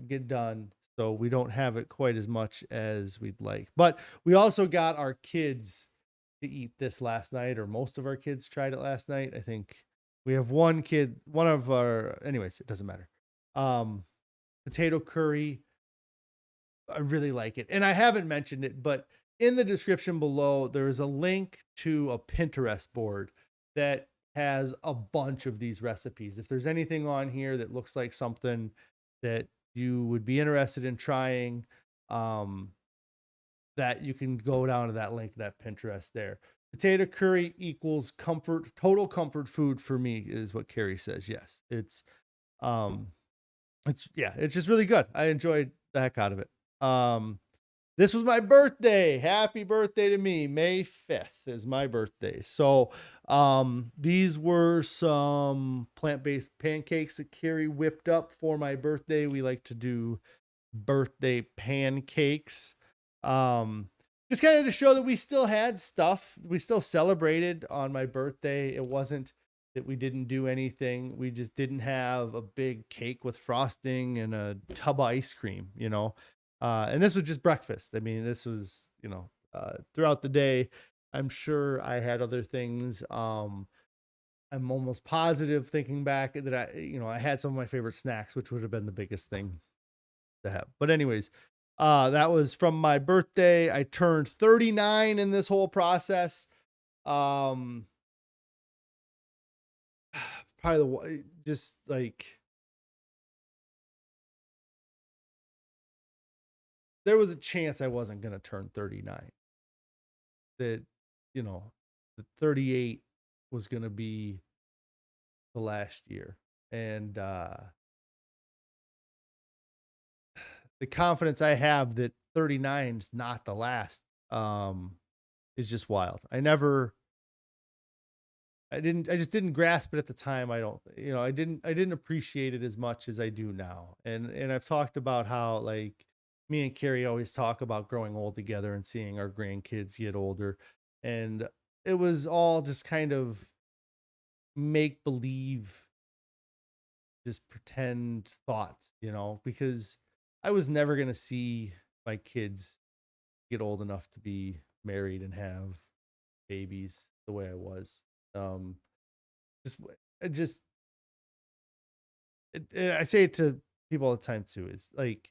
get done. So we don't have it quite as much as we'd like. But we also got our kids to eat this last night, or most of our kids tried it last night. I think we have one kid, one of our, anyways, it doesn't matter. Potato curry. I really like it. And I haven't mentioned it, but in the description below, there is a link to a Pinterest board that has a bunch of these recipes. If there's anything on here that looks like something that you would be interested in trying, that you can go down to that link, to that Pinterest there. Potato curry equals comfort, total comfort food for me is what Carrie says. Yes. Um, it's just really good. I enjoyed the heck out of it. This was my birthday. Happy birthday to me. May 5th is my birthday. So, these were some plant-based pancakes that Carrie whipped up for my birthday. We like to do birthday pancakes. Just kind of to show that we still had stuff. We still celebrated on my birthday. It wasn't that we didn't do anything. We just didn't have a big cake with frosting and a tub of ice cream, you know. And this was just breakfast. I mean, this was, throughout the day, I'm sure I had other things. I'm almost positive thinking back that I had some of my favorite snacks, which would have been the biggest thing to have. But anyways, that was from my birthday. I turned 39 in this whole process. Probably just like, there was a chance I wasn't going to turn 39. That, the 38 was going to be the last year. And the confidence I have that 39 is not the last is just wild. I just didn't grasp it at the time. I didn't appreciate it as much as I do now. And I've talked about how, like, me and Carrie always talk about growing old together and seeing our grandkids get older. And it was all just kind of make believe, just pretend thoughts, because I was never going to see my kids get old enough to be married and have babies the way I was. Um, just, it just, I say it to people all the time too. It's like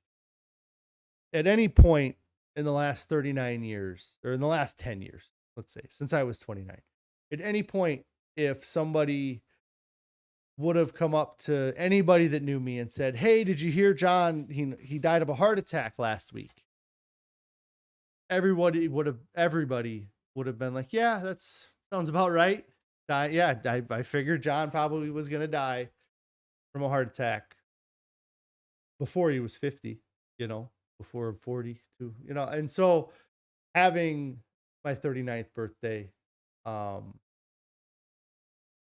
at any point in the last 39 years or in the last 10 years, let's say, since I was 29, at any point, if somebody would have come up to anybody that knew me and said, "Hey, did you hear John? He died of a heart attack last week." Everybody would have been like, "Yeah, that's sounds about right." I figured John probably was gonna die from a heart attack before he was 50, before 42, and so having my 39th birthday, um,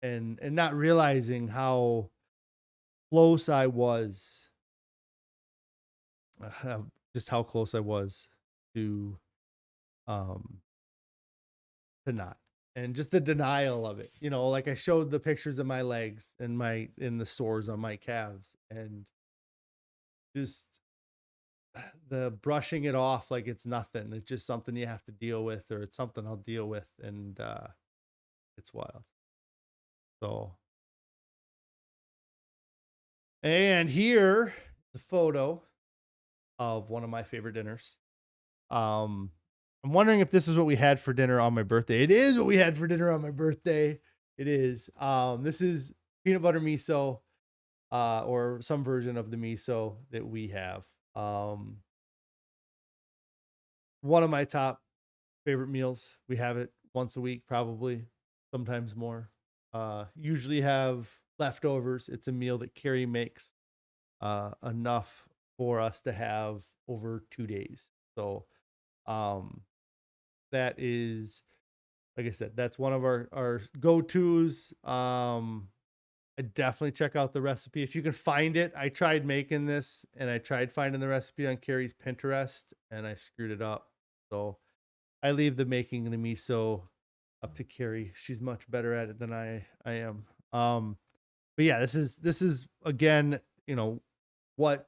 and not realizing how close I was, just how close I was to um not, and just the denial of it, like I showed the pictures of my legs and in the sores on my calves, and just the brushing it off like it's nothing. It's just something you have to deal with, or it's something I'll deal with, and it's wild. So, and here the photo of one of my favorite dinners. Um, I'm wondering if this is what we had for dinner on my birthday. It is what we had for dinner on my birthday. It is. This is peanut butter miso, or some version of the miso that we have. One of my top favorite meals. We have it once a week, probably, sometimes more. Usually have leftovers. It's a meal that Carrie makes enough for us to have over 2 days. So um, that is, like I said, that's one of our go-tos. I definitely check out the recipe if you can find it. I tried making this and I tried finding the recipe on Carrie's Pinterest and I screwed it up. So I leave the making the miso up to Carrie. She's much better at it than I am. But yeah, this is again, what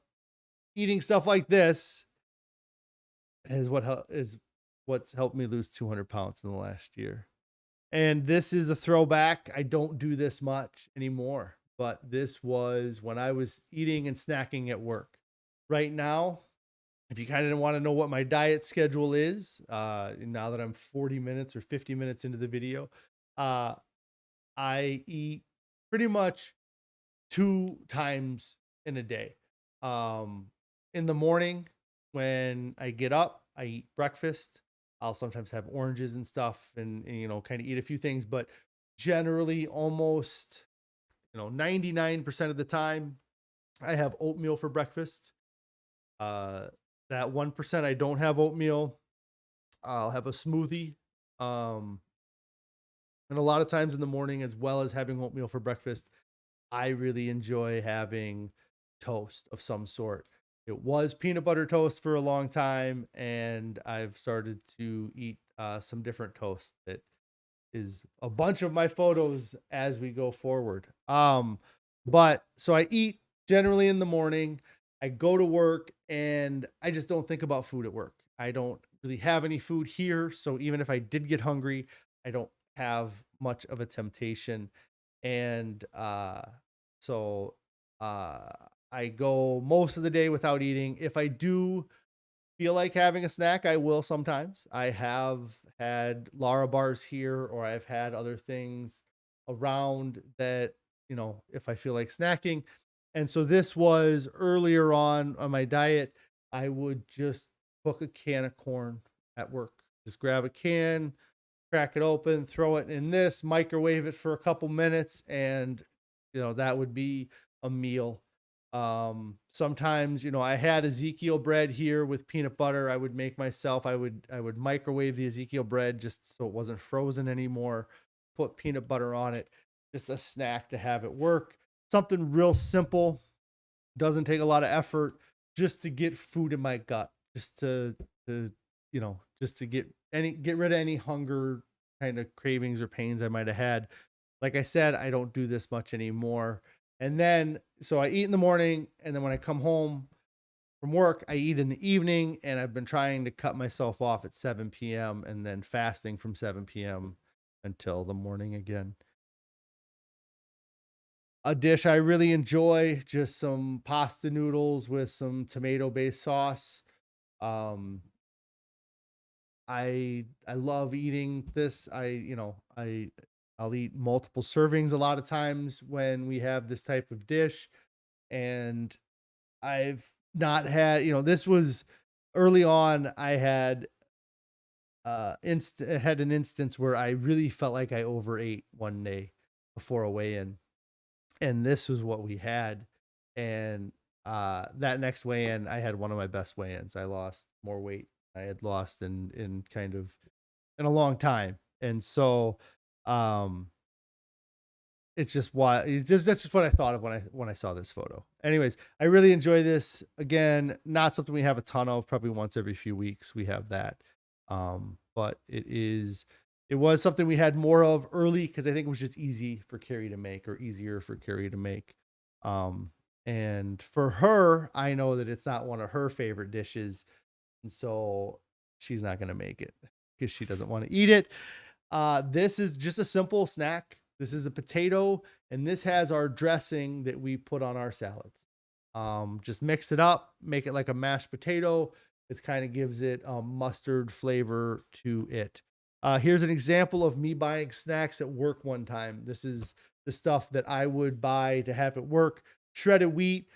eating stuff like this is what's helped me lose 200 pounds in the last year. And this is a throwback. I don't do this much anymore, but this was when I was eating and snacking at work. Right now, if you kind of want to know what my diet schedule is, now that I'm 40 minutes or 50 minutes into the video, uh, I eat pretty much 2 times in a day. Um, in the morning, when I get up, I eat breakfast. I'll sometimes have oranges and stuff, and kind of eat a few things, but generally, almost 99% of the time, I have oatmeal for breakfast. Uh, that 1% I don't have oatmeal, I'll have a smoothie. Um, and a lot of times in the morning, as well as having oatmeal for breakfast, I really enjoy having toast of some sort. It was peanut butter toast for a long time, and I've started to eat some different toast that is a bunch of my photos as we go forward. But so I eat generally in the morning. I go to work and I just don't think about food at work. I don't really have any food here. So even if I did get hungry, I don't have much of a temptation. And so uh, I go most of the day without eating. If I do feel like having a snack, I will sometimes. I have had Lara bars here, or I've had other things around that, if I feel like snacking. And so this was earlier on my diet. I would just cook a can of corn at work. Just grab a can, crack it open, throw it in this, microwave it for a couple minutes, and that would be a meal. Sometimes, I had Ezekiel bread here with peanut butter. I would make myself. I would microwave the Ezekiel bread just so it wasn't frozen anymore. Put peanut butter on it. Just a snack to have at work. Something real simple. Doesn't take a lot of effort, just to get food in my gut, just to just to get rid of any hunger kind of cravings or pains I might have had. Like I said, I don't do this much anymore. And then so I eat in the morning, and then when I come home, from work, I eat in the evening, and I've been trying to cut myself off at 7 p.m. and then fasting from 7 p.m. until the morning again. A dish I really enjoy, just some pasta noodles with some tomato-based sauce. Um, I love eating this. I'll eat multiple servings a lot of times when we have this type of dish, and I've not had, this was early on. I had had an instance where I really felt like I overate one day before a weigh-in, and this was what we had. And that next weigh-in, I had one of my best weigh-ins. I lost more weight I had lost in kind of in a long time. And so um it's just why it's just that's just what I thought of when I saw this photo. Anyways, I really enjoy this. Again, not something we have a ton of, probably once every few weeks we have that. But it was something we had more of early because I think it was just easy for Carrie to make, or easier for Carrie to make. Um, and for her, I know that it's not one of her favorite dishes, and so she's not gonna make it because she doesn't want to eat it. This is just a simple snack. This is a potato, and this has our dressing that we put on our salads. Just mix it up, make it like a mashed potato. It kind of gives it a mustard flavor to it. Here's an example of me buying snacks at work one time. This is the stuff that I would buy to have at work: shredded wheat.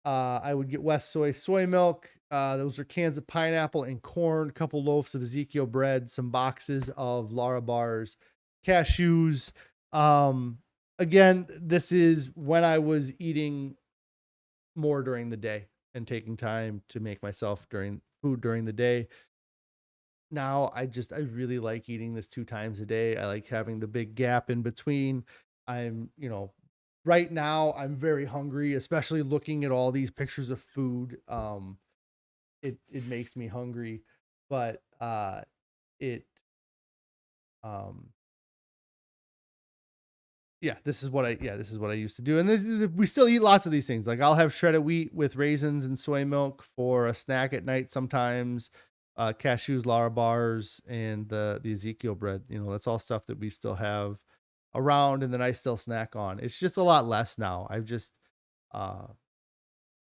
I would get West soy milk. Those are cans of pineapple and corn, a couple loaves of Ezekiel bread, some boxes of Lara bars, cashews. Um, Again, this is when I was eating more during the day and taking time to make myself during food during the day. Now I really like eating this 2 times a day. I like having the big gap in between. I'm, right now I'm very hungry, especially looking at all these pictures of food. It makes me hungry, but it um this is what I used to do. And we still eat lots of these things. Like, I'll have shredded wheat with raisins and soy milk for a snack at night sometimes. Cashews, Lara bars, and the Ezekiel bread. That's all stuff that we still have around and that I still snack on. It's just a lot less now. Uh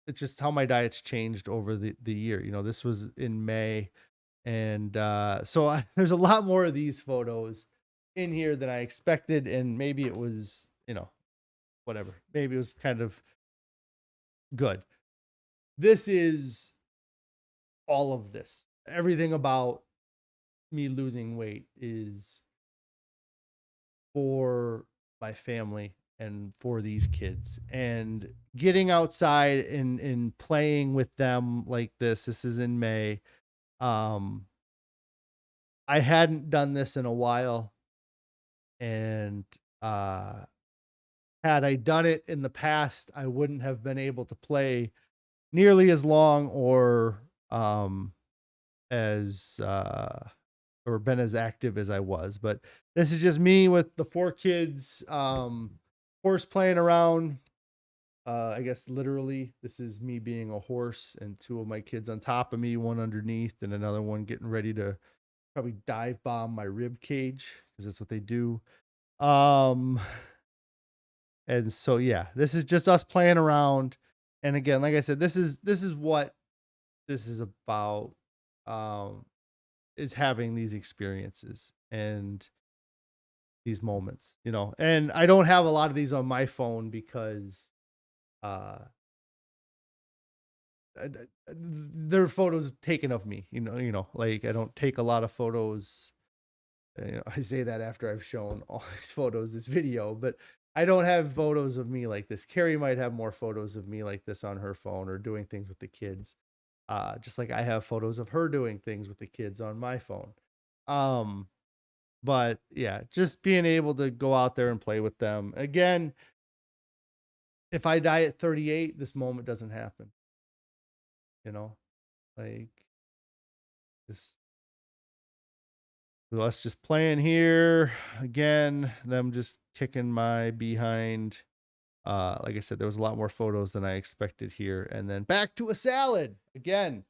it's just how my diet's changed over the year. This was in May, and there's a lot more of these photos in here than I expected, and maybe it was, whatever. Maybe it was kind of good. This is all of this. Everything about me losing weight is for my family and for these kids, and getting outside and playing with them like this. This is in May. Um, I hadn't done this in a while, and uh had I done it in the past, I wouldn't have been able to play nearly as long, um as or been as active as I was. But this is just me with the 4 kids, horse playing around. I guess literally this is me being a horse, and 2 of my kids on top of me, one underneath, and another one getting ready to probably dive bomb my rib cage because that's what they do. Um and so yeah, this is just us playing around. And again, like I said, this is what this is about, um is having these experiences and these moments, and I don't have a lot of these on my phone because uh they're photos taken of me, like I don't take a lot of photos. I say that after I've shown all these photos, this video, but I don't have photos of me like this. Carrie might have more photos of me like this on her phone or doing things with the kids. Just like I have photos of her doing things with the kids on my phone. Um, but yeah, just being able to go out there and play with them. Again, if I die at 38, this moment doesn't happen, you know, like just us just playing here again, them just kicking my behind. Like I said, there was a lot more photos than I expected here. And then back to a salad again.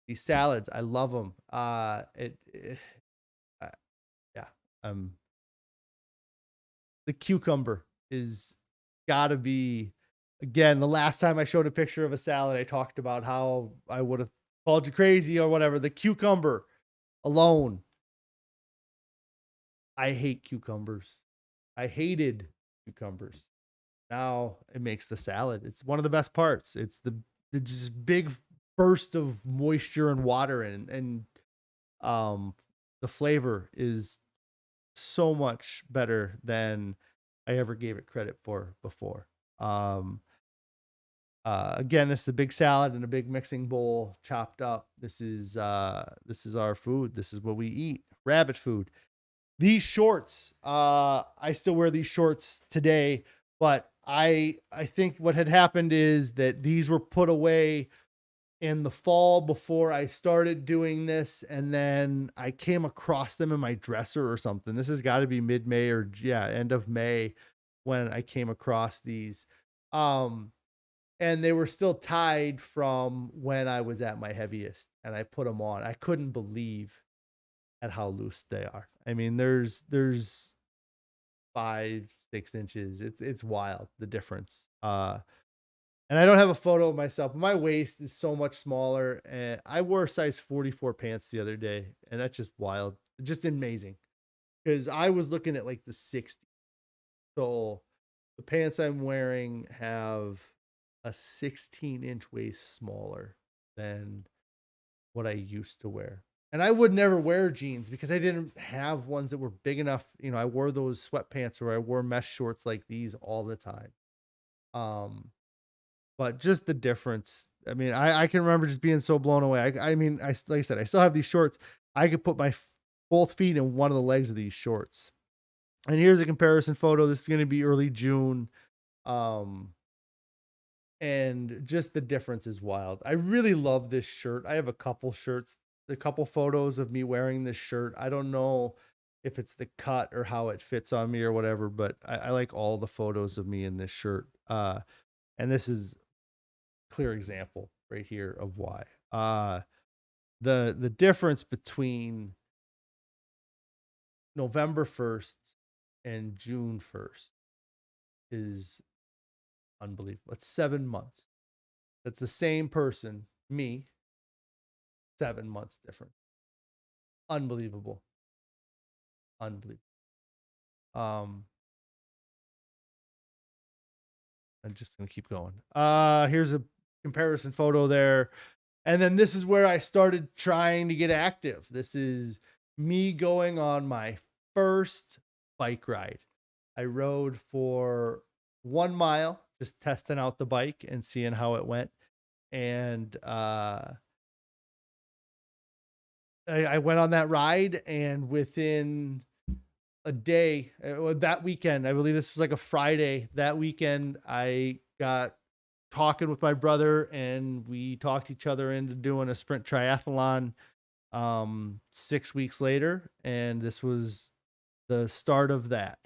These salads, I love them. Uh, yeah. Um, the cucumber is gotta be, again, the last time I showed a picture of a salad, I talked about how I would have called you crazy or whatever. The cucumber alone, I hate cucumbers. I hated cucumbers. Now it makes the salad. It's one of the best parts. It's the just big burst of moisture and water, and um the flavor is so much better than I ever gave it credit for before. Um Again, this is a big salad in a big mixing bowl, chopped up. This is our food. This is what we eat. Rabbit food. These shorts, I still wear these shorts today, but I think what had happened is that these were put away in the fall before I started doing this, and then I came across them in my dresser or something. This has got to be mid-May or yeah, end of May when I came across these. Um and they were still tied from when I was at my heaviest, and I put them on. I couldn't believe at how loose they are. I mean, there's 5, 6 inches. It's wild the difference. And I don't have a photo of myself, but my waist is so much smaller. And I wore size 44 pants the other day, and that's just wild, just amazing. Because I was looking at like the 60. So the pants I'm wearing have a 16-inch waist smaller than what I used to wear. And I would never wear jeans because I didn't have ones that were big enough. You know, I wore those sweatpants or I wore mesh shorts like these all the time. Um, but just the difference. I mean, I can remember just being so blown away. I mean, like I said, I still have these shorts. I could put my both feet in one of the legs of these shorts. And here's a comparison photo. This is going to be early June. Um, and just the difference is wild. I really love this shirt. I have a couple shirts, a couple photos of me wearing this shirt. I don't know if it's the cut or how it fits on me or whatever, but I like all the photos of me in this shirt. And this is a clear example right here of why. The difference between November 1st and June 1st is unbelievable. It's 7 months. That's the same person, me, 7 months different. Unbelievable. Unbelievable. Um, I'm just gonna keep going. Here's a comparison photo there. And then this is where I started trying to get active. This is me going on my first bike ride. I rode for 1 mile, just testing out the bike and seeing how it went. And I went on that ride, and within a day, that weekend, I believe this was like a Friday, that weekend, I got talking with my brother and we talked each other into doing a sprint triathlon 6 weeks later. And this was the start of that.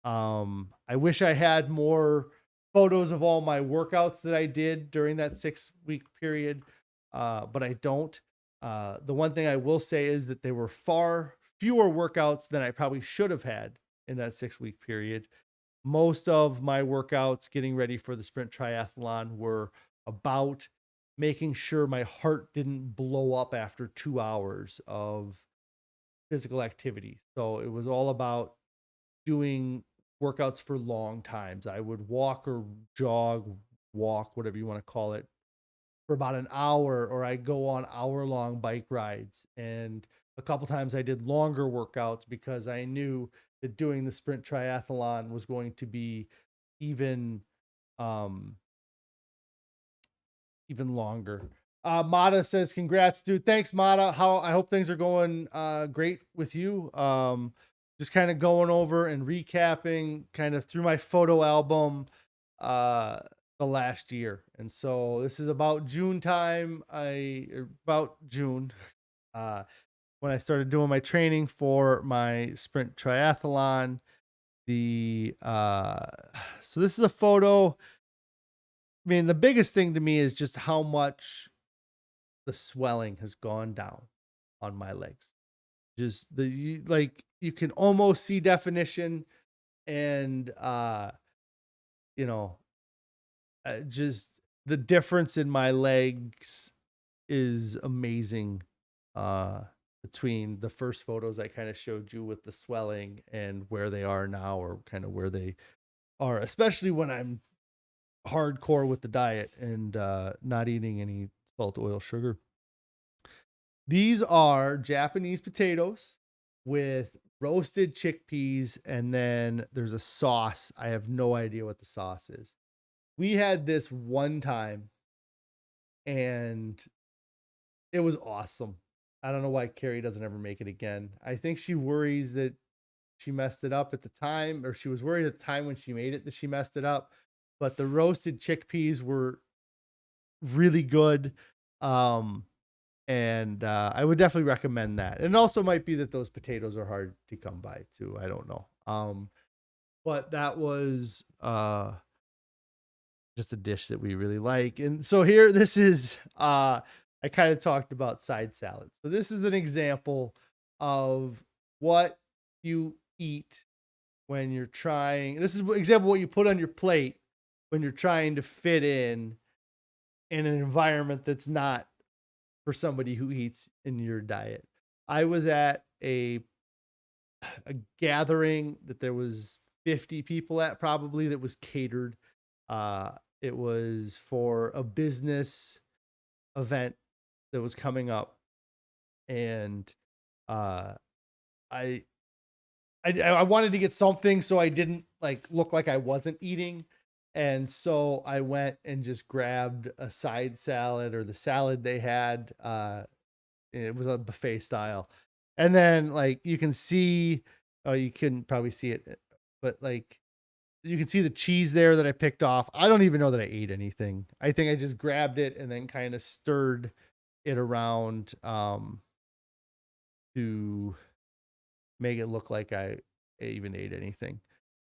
I wish I had more photos of all my workouts that I did during that 6 week period, but I don't. The one thing I will say is that there were far fewer workouts than I probably should have had in that 6 week period. Most of my workouts getting ready for the sprint triathlon were about making sure my heart didn't blow up after 2 hours of physical activity. So it was all about doing workouts for long times. I would walk or jog, walk, whatever you want to call it, for about an hour, or I go on hour-long bike rides. And a couple times I did longer workouts because I knew that doing the sprint triathlon was going to be even um even longer. Mata says, congrats, dude. Thanks, Mata. How I hope things are going great with you. Just kind of going over and recapping kind of through my photo album the last year. And so this is about June time. About June. When I started doing my training for my sprint triathlon. The So this is a photo. I mean, the biggest thing to me is just how much the swelling has gone down on my legs. Just like you can almost see definition, and you know, just the difference in my legs is amazing. Uh Between the first photos I kind of showed you with the swelling and where they are now, or kind of where they are, especially when I'm hardcore with the diet and not eating any salt, oil, sugar. These are Japanese potatoes with roasted chickpeas, and then there's a sauce. I have no idea what the sauce is. We had this one time and it was awesome. I don't know why Carrie doesn't ever make it again. I think she worries that she messed it up at the time, or she was worried at the time when she made it that she messed it up. But the roasted chickpeas were really good. Um, and I would definitely recommend that. And it also might be that those potatoes are hard to come by too. I don't know. But that was just a dish that we really like. And so here, this is I kind of talked about side salads. So this is an example of what you eat when you're trying. This is an example of what you put on your plate when you're trying to fit in an environment that's not for somebody who eats in your diet. I was at a gathering that there was 50 people at, probably, that was catered. It was for a business event that was coming up, and uh, I, I wanted to get something so I didn't like look like I wasn't eating, and so I went and just grabbed a side salad, or the salad they had. It was a buffet style, and then like you can see, oh, you couldn't probably see it, but like you can see the cheese there that I picked off. I don't even know that I ate anything. I think I just grabbed it and then kind of stirred it around to make it look like I even ate anything.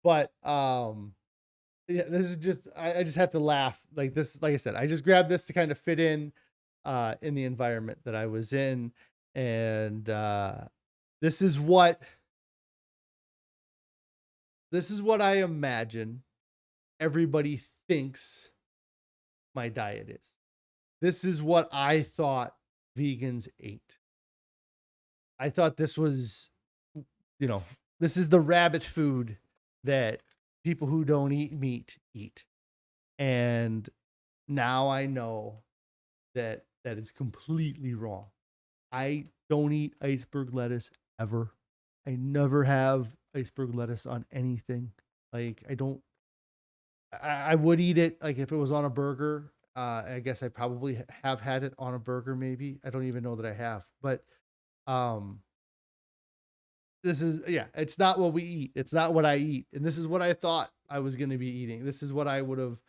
But yeah, this is just I just have to laugh. Like this, like I said, I just grabbed this to kind of fit in the environment that I was in. And this is what I imagine everybody thinks my diet is. This is what I thought vegans ate. I thought this was, you know, this is the rabbit food that people who don't eat meat eat. And now I know that that is completely wrong. I don't eat iceberg lettuce ever. I never have iceberg lettuce on anything. Like I don't. I would eat it like if it was on a burger. I guess I probably have had it on a burger. Maybe I don't even know that I have. But um, this is, yeah. It's not what we eat. It's not what I eat. And this is what I thought I was going to be eating. This is what I would have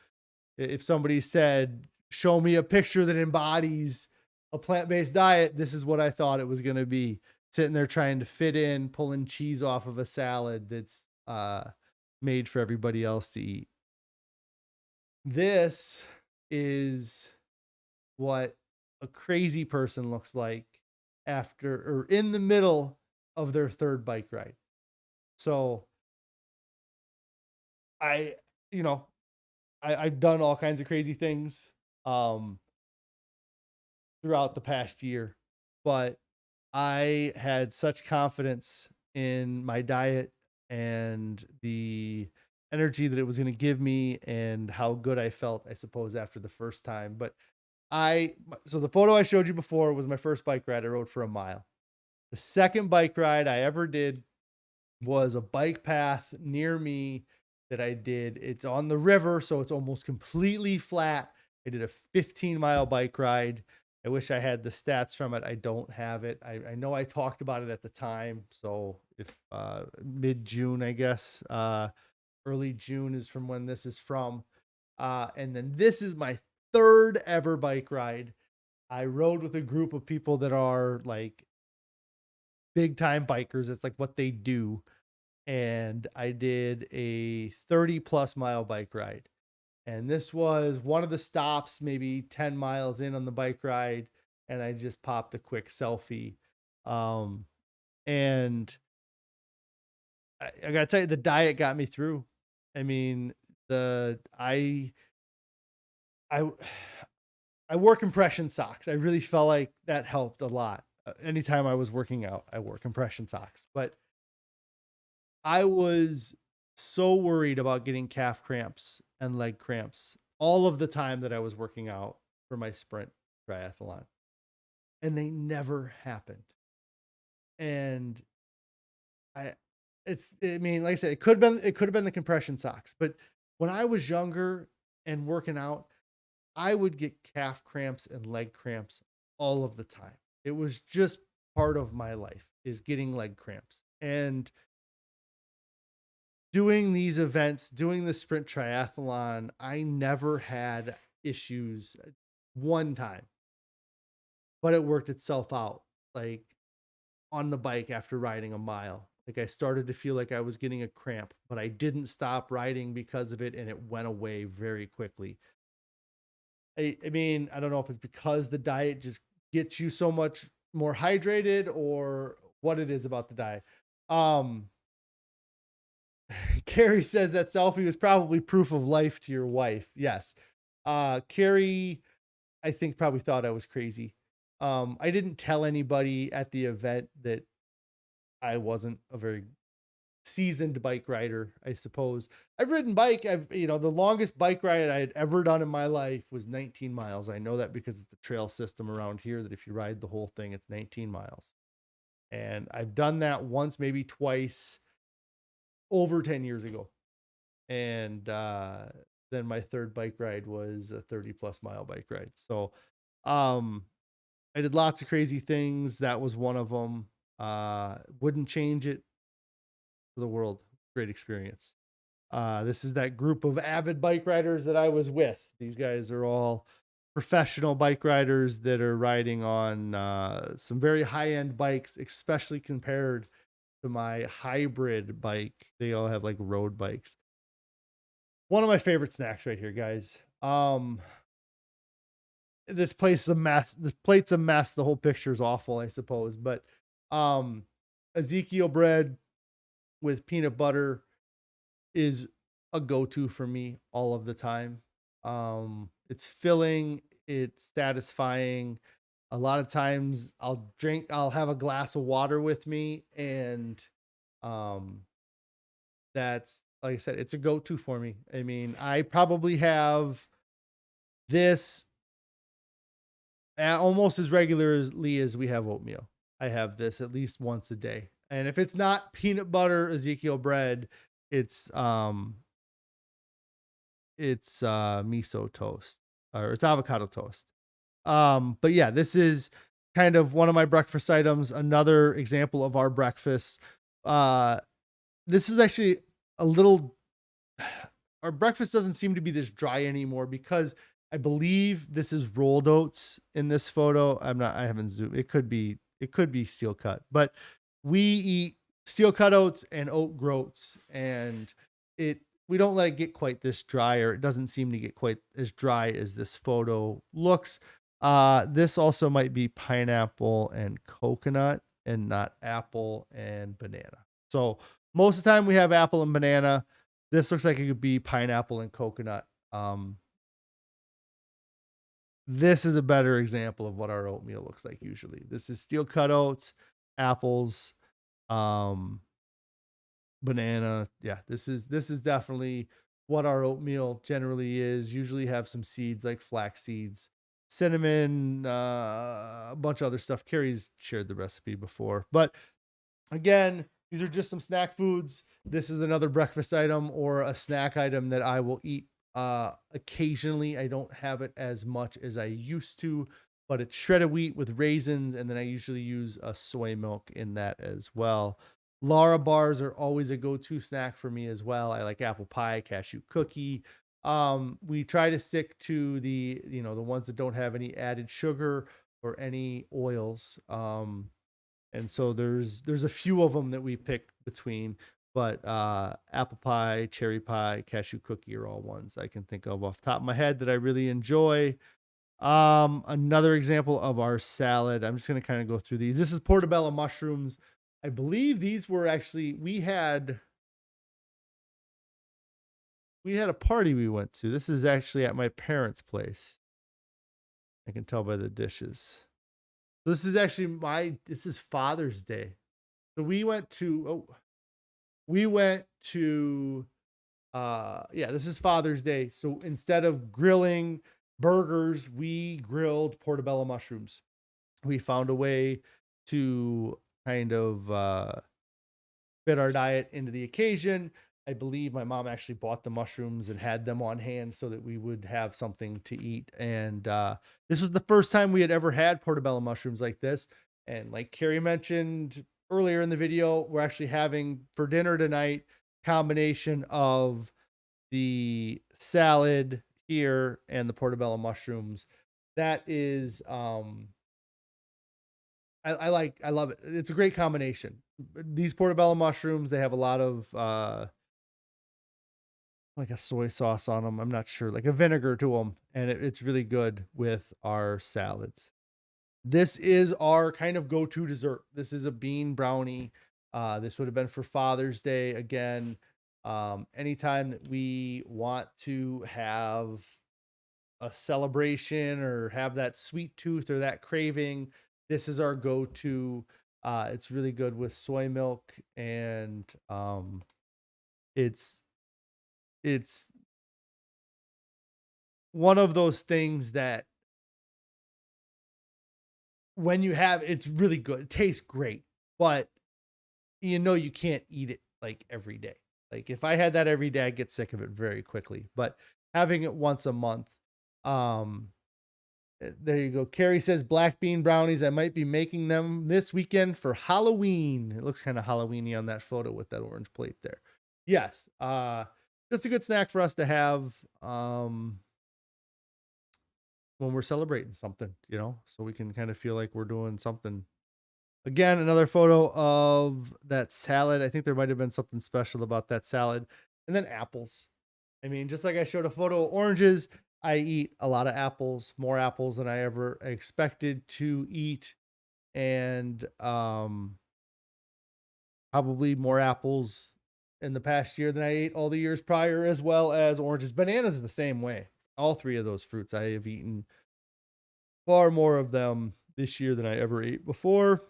if somebody said, "Show me a picture that embodies a plant-based diet." This is what I thought it was going to be. Sitting there trying to fit in, pulling cheese off of a salad that's made for everybody else to eat. This is what a crazy person looks like after, or in the middle of their third bike ride. So I, you know, I've done all kinds of crazy things throughout the past year, but I had such confidence in my diet and the energy that it was going to give me and how good I felt, I suppose, after the first time. But so the photo I showed you before was my first bike ride. I rode for a mile. The second bike ride I ever did was a bike path near me that I did. It's on the river, so it's almost completely flat. I did a 15-mile bike ride. I wish I had the stats from it. I don't have it. I know I talked about it at the time. So if mid-June, I guess, early June is from when this is from. And then this is my third ever bike ride. I rode with a group of people that are like big time bikers. It's like what they do. and I did a 30+ mile bike ride. And this was one of the stops, maybe 10 miles in on the bike ride. And I just popped a quick selfie. Um, and I gotta tell you, the diet got me through. I mean, the I I wore compression socks. I really felt like that helped a lot. Anytime I was working out, I wore compression socks. But I was so worried about getting calf cramps and leg cramps all of the time that I was working out for my sprint triathlon, and they never happened. And I, I mean, like I said, it could have been the compression socks, but when I was younger and working out, I would get calf cramps and leg cramps all of the time. It was just part of my life is getting leg cramps. And doing these events, doing the sprint triathlon, I never had issues one time, but it worked itself out. Like on the bike after riding a mile, like I started to feel like I was getting a cramp, but I didn't stop riding because of it, and it went away very quickly. I mean, I don't know if it's because the diet just gets you so much more hydrated or what it is about the diet. Um, Carrie says that selfie was probably proof of life to your wife. Yes. Carrie, I think probably thought I was crazy. I didn't tell anybody at the event that I wasn't a very seasoned bike rider, I suppose. I've ridden bike. The longest bike ride I had ever done in my life was 19 miles. I know that because it's a trail system around here that if you ride the whole thing, it's 19 miles. And I've done that once, maybe twice over 10 years ago. And then my third bike ride was a 30+ mile bike ride. So um, I did lots of crazy things. That was one of them. Wouldn't change it for the world. Great experience. This is that group of avid bike riders that I was with. These guys are all professional bike riders that are riding on some very high end bikes, especially compared to my hybrid bike. They all have like road bikes. One of my favorite snacks right here, guys. This place is a mess. This plate's a mess. The whole picture is awful, I suppose. But um, Ezekiel bread with peanut butter is a go-to for me all of the time. It's filling, it's satisfying. A lot of times I'll have a glass of water with me, and um that's, like I said, it's a go-to for me. I mean, I probably have this almost as regularly as we have oatmeal. I have this at least once a day. And if it's not peanut butter Ezekiel bread, it's miso toast, or it's avocado toast. But yeah, this is kind of one of my breakfast items. Another example of our breakfast. Uh, this is actually a little, our breakfast doesn't seem to be this dry anymore because I believe this is rolled oats in this photo. I haven't zoomed. It could be steel cut, but we eat steel cut oats and oat groats, and we don't let it get quite this dry, or it doesn't seem to get quite as dry as this photo looks. This also might be pineapple and coconut and not apple and banana. So most of the time we have apple and banana. This looks like it could be pineapple and coconut. This is a better example of what our oatmeal looks like usually. This is steel cut oats, apples, um, banana. Yeah, this is definitely what our oatmeal generally is. Usually have some seeds like flax seeds, cinnamon, a bunch of other stuff. Carrie's shared the recipe before. But again, these are just some snack foods. This is another breakfast item or a snack item that I will eat occasionally. I don't have it as much as I used to, but it's shredded wheat with raisins, and then I usually use a soy milk in that as well. Lara bars are always a go-to snack for me as well. I like apple pie, cashew cookie. We try to stick to the ones that don't have any added sugar or any oils. And so there's a few of them that we pick between. but apple pie, cherry pie, cashew cookie are all ones I can think of off the top of my head that I really enjoy. Another example of our salad. I'm just going to kind of go through these. This is portobello mushrooms. I believe these were actually, we had a party we went to. This is actually at my parents' place. I can tell by the dishes. This is actually this is Father's Day. So we went to, yeah, this is Father's Day. So instead of grilling burgers, we grilled portobello mushrooms. We found a way to kind of fit our diet into the occasion. I believe my mom actually bought the mushrooms and had them on hand so that we would have something to eat. And this was the first time we had ever had portobello mushrooms like this. And like Carrie mentioned earlier in the video, we're actually having for dinner tonight combination of the salad here and the portobello mushrooms. That is I love it. It's a great combination. These portobello mushrooms, they have a lot of like a soy sauce on them. I'm not sure, like a vinegar to them, and it's really good with our salads. This is our kind of go-to dessert. This is a bean brownie. This would have been for Father's Day again. Anytime that we want to have a celebration or have that sweet tooth or that craving, this is our go-to. It's really good with soy milk, and it's one of those things that when you have, it's really good. It tastes great, but you can't eat it like every day. Like if I had that every day, I'd get sick of it very quickly. But having it once a month, um, there you go. Carrie says black bean brownies. I might be making them this weekend for Halloween. It looks kind of Halloweeny on that photo with that orange plate there. Yes. Just a good snack for us to have when we're celebrating something, so we can kind of feel like we're doing something. Again, another photo of that salad. I think there might have been something special about that salad. And then apples. I mean, just like I showed a photo of oranges, I eat a lot of apples, more apples than I ever expected to eat. And probably more apples in the past year than I ate all the years prior, as well as oranges. Bananas is the same way. All three of those fruits, I have eaten far more of them this year than I ever ate before.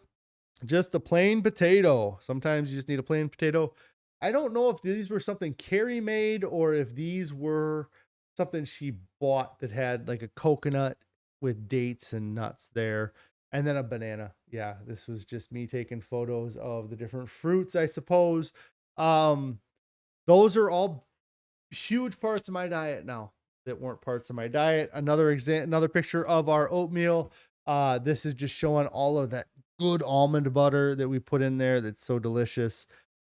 Just a plain potato. Sometimes you just need a plain potato. I don't know if these were something Carrie made or if these were something she bought that had like a coconut with dates and nuts there, and then a banana. Yeah, this was just me taking photos of the different fruits, I suppose. Those are all huge parts of my diet now that weren't parts of my diet. Another picture of our oatmeal. This is just showing all of that good almond butter that we put in there that's so delicious.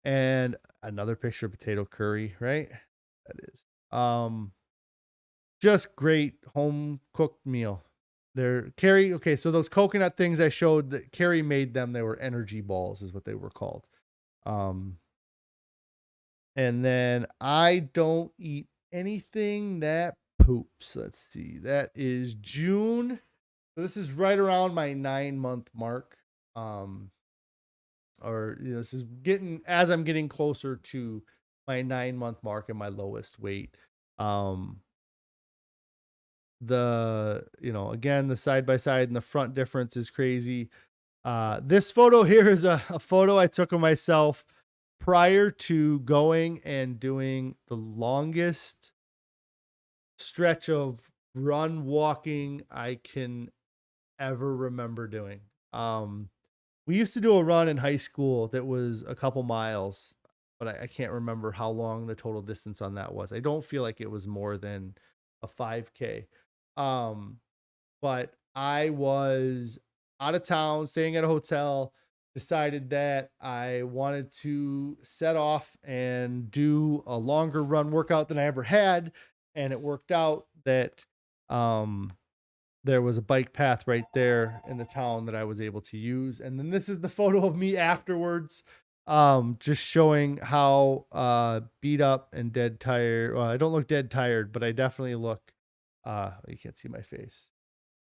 And another picture of potato curry, right? That is just great home cooked meal. Carrie, okay, so those coconut things I showed that Carrie made them, they were energy balls is what they were called. And then I don't eat anything that poops. Let's see. That is June. So this is right around my 9-month mark. This is as I'm getting closer to my 9-month mark and my lowest weight. Again, the side by side and the front difference is crazy. This photo here is a photo I took of myself prior to going and doing the longest stretch of run walking I can ever remember doing. We used to do a run in high school that was a couple miles, but I can't remember how long the total distance on that was. I don't feel like it was more than a 5K. But I was out of town, staying at a hotel, decided that I wanted to set off and do a longer run workout than I ever had. And it worked out that there was a bike path right there in the town that I was able to use. And then this is the photo of me afterwards. Just showing how beat up and dead tired. Well, I don't look dead tired, but I definitely look you can't see my face.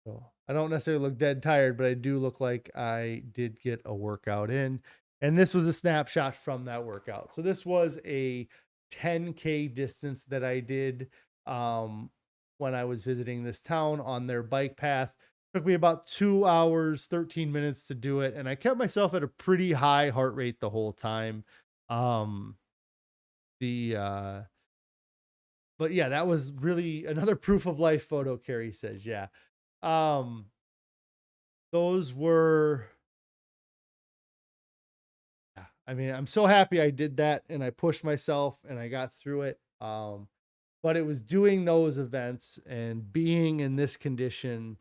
So I don't necessarily look dead tired, but I do look like I did get a workout in. And this was a snapshot from that workout. So this was a 10K distance that I did when I was visiting this town on their bike path. Took me about 2 hours, 13 minutes to do it. And I kept myself at a pretty high heart rate the whole time. Um, the but yeah, that was really another proof of life photo, Carrie says. Yeah. Um, those were, yeah, I mean, I'm so happy I did that and I pushed myself and I got through it. But it was doing those events and being in this condition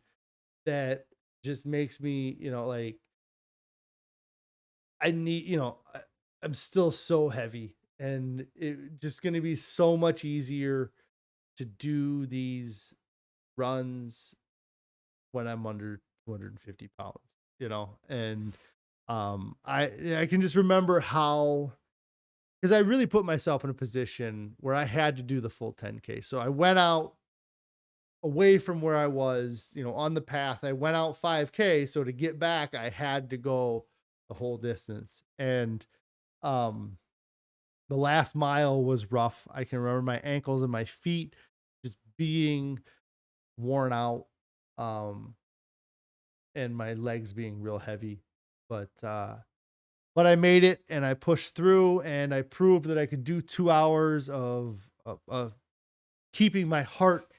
that just makes me, like I need, I'm still so heavy and it just going to be so much easier to do these runs when I'm under 250 pounds, and I can just remember how, because I really put myself in a position where I had to do the full 10K. So I went out away from where I was, on the path. I went out 5K. So to get back, I had to go the whole distance. And um, the last mile was rough. I can remember my ankles and my feet just being worn out. And my legs being real heavy. But I made it and I pushed through and I proved that I could do 2 hours of keeping my heart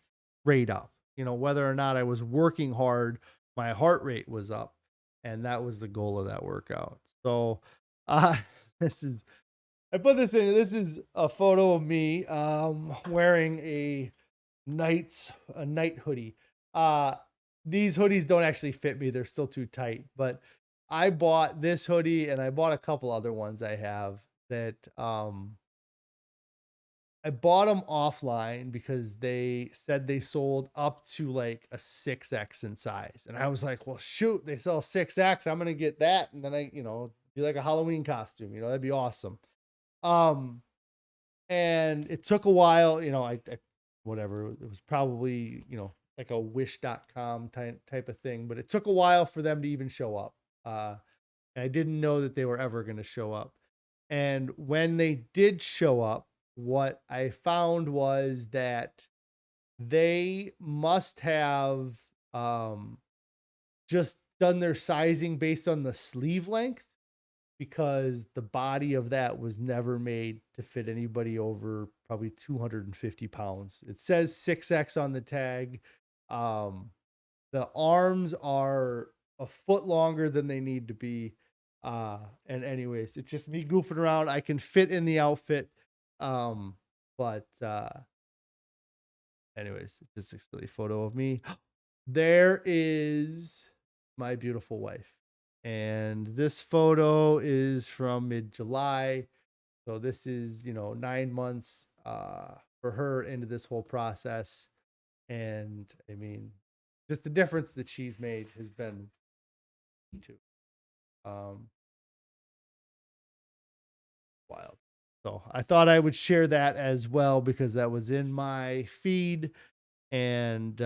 rate up. Whether or not I was working hard, my heart rate was up. And that was the goal of that workout. So uh this is I put this in. This is a photo of me wearing a night hoodie. Uh these hoodies don't actually fit me. They're still too tight, but I bought this hoodie and I bought a couple other ones I have that I bought them offline because they said they sold up to like a 6X in size. And I was like, well, shoot, they sell 6X. I'm going to get that. And then be like a Halloween costume, that'd be awesome. Um, and it took a while, I whatever, it was probably, like a wish.com type of thing, but it took a while for them to even show up. And I didn't know that they were ever going to show up. And when they did show up, what I found was that they must have um, just done their sizing based on the sleeve length, because the body of that was never made to fit anybody over probably 250 pounds. It says 6X on the tag. Um, the arms are a foot longer than they need to be. And anyways, it's just me goofing around. I can fit in the outfit. But anyways, just a silly photo of me. There is my beautiful wife. And this photo is from mid-July. So this is, 9 months for her into this whole process. And I mean, just the difference that she's made has been too um wild. So I thought I would share that as well because that was in my feed. And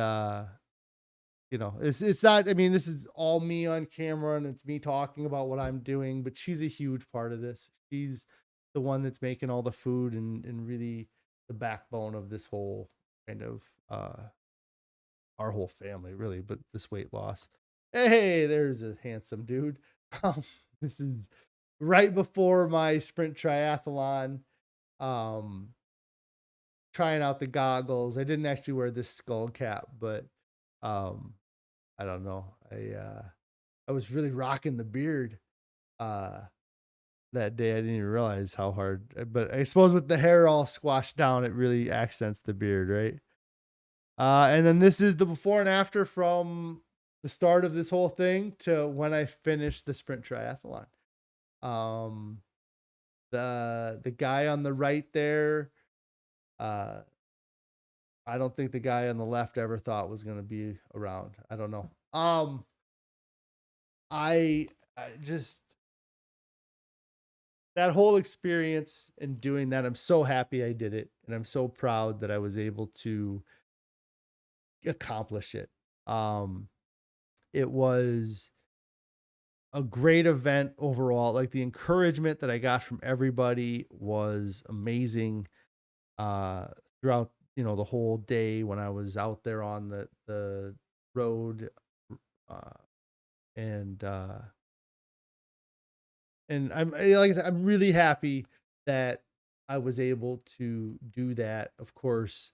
it's not, I mean, this is all me on camera and it's me talking about what I'm doing, but she's a huge part of this. She's the one that's making all the food and really the backbone of this whole kind of our whole family, really, but this weight loss. Hey, there's a handsome dude. This is right before my sprint triathlon. Um, trying out the goggles. I didn't actually wear this skull cap, but um, I don't know. I was really rocking the beard uh that day. I didn't even realize how hard, but I suppose with the hair all squashed down, it really accents the beard, right? And then this is the before and after from the start of this whole thing to when I finished the sprint triathlon. Um, the guy on the right there, uh, I don't think the guy on the left ever thought was going to be around. I don't know. I just that whole experience and doing that, I'm so happy I did it. And I'm so proud that I was able to accomplish it. Um, it was a great event overall. Like the encouragement that I got from everybody was amazing. Uh, throughout, the whole day when I was out there on the road, uh, and like I said, I'm really happy that I was able to do that. Of course,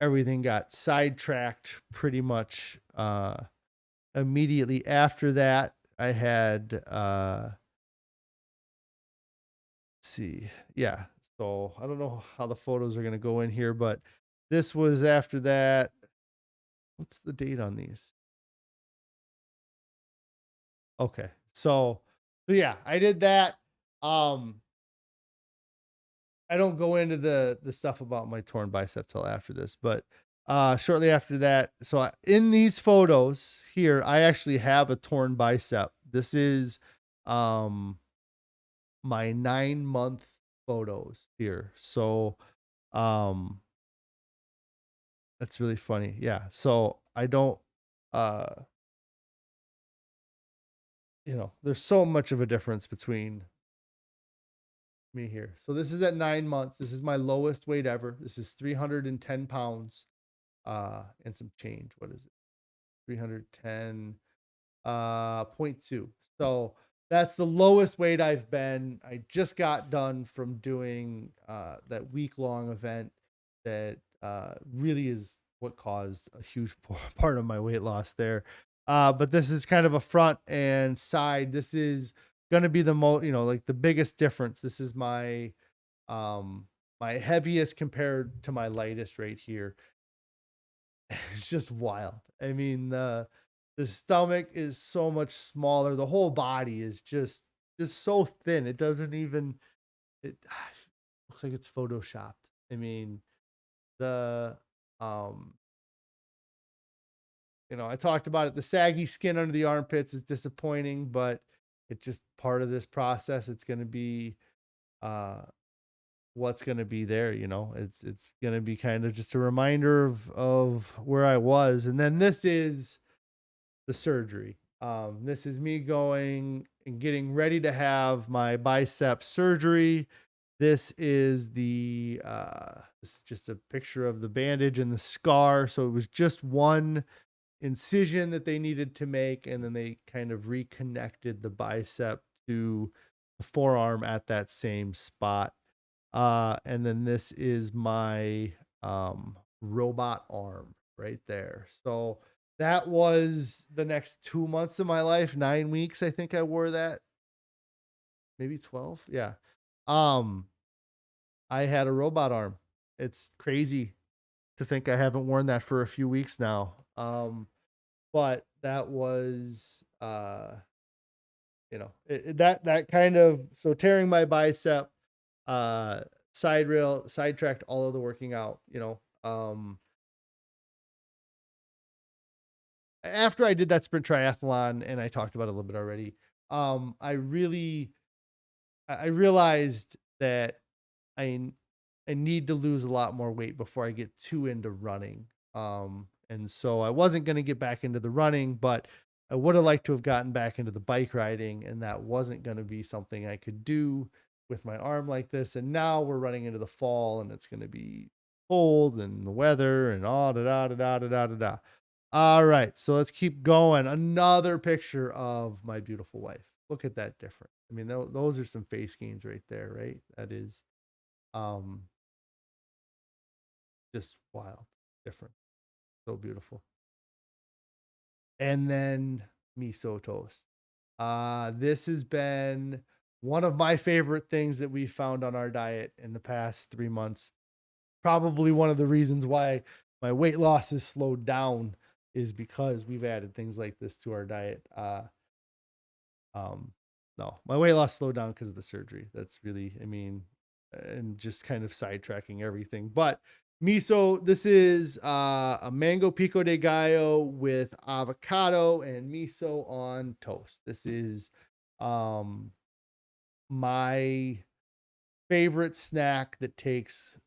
everything got sidetracked pretty much immediately after that. I had let's see, yeah. So I don't know how the photos are gonna go in here, but this was after that. What's the date on these? Okay, so yeah, I did that. Um, I don't go into the stuff about my torn bicep till after this, but shortly after that, so in these photos here, I actually have a torn bicep. This is um my 9-month photos here. So um that's really funny. Yeah. So I don't uh there's so much of a difference between me here. So this is at 9 months. This is my lowest weight ever. This is 310 pounds and some change. What is it? 310 point 0.2. So that's the lowest weight I've been. I just got done from doing that week-long event that really is what caused a huge part of my weight loss there. But this is kind of a front and side. This is going to be the most, like the biggest difference. This is um my heaviest compared to my lightest right here. It's just wild. I mean, the stomach is so much smaller. The whole body is just so thin. It doesn't even it looks like it's photoshopped. I mean, the um I talked about it. The saggy skin under the armpits is disappointing, but it's just part of this process. It's going to be uh what's going to be there, it's going to be kind of just a reminder of where I was. And then this is the surgery. This is me going and getting ready to have my bicep surgery. This is this is just a picture of the bandage and the scar. So it was just one incision that they needed to make, and then they kind of reconnected the bicep to the forearm at that same spot. And then this is my robot arm right there. So that was the next 2 months of my life, 9 weeks. I think I wore that, maybe 12. Yeah. Um, I had a robot arm. It's crazy to think I haven't worn that for a few weeks now. But that was, that kind of, so tearing my bicep, uh, sidetracked all of the working out, after I did that sprint triathlon, and I talked about it a little bit already, I really I realized that I I need to lose a lot more weight before I get too into running. And so I wasn't going to get back into the running, but I would have liked to have gotten back into the bike riding, and that wasn't going to be something I could do with my arm like this. And now we're running into the fall, and it's going to be cold and the weather and all da da da da da da da da. All right, so let's keep going. Another picture of my beautiful wife. Look at that difference. I mean, those are some face gains right there, right? That is um just wild, different, so beautiful. And then miso toast. This has been one of my favorite things that we found on our diet in the past 3 months. Probably one of the reasons why my weight loss has slowed down is because we've added things like this to our diet. Um, no, my weight loss slowed down because of the surgery. That's really, I mean, and just kind of sidetracking everything. But miso, this is a mango pico de gallo with avocado and miso on toast. This is um my favorite snack that takes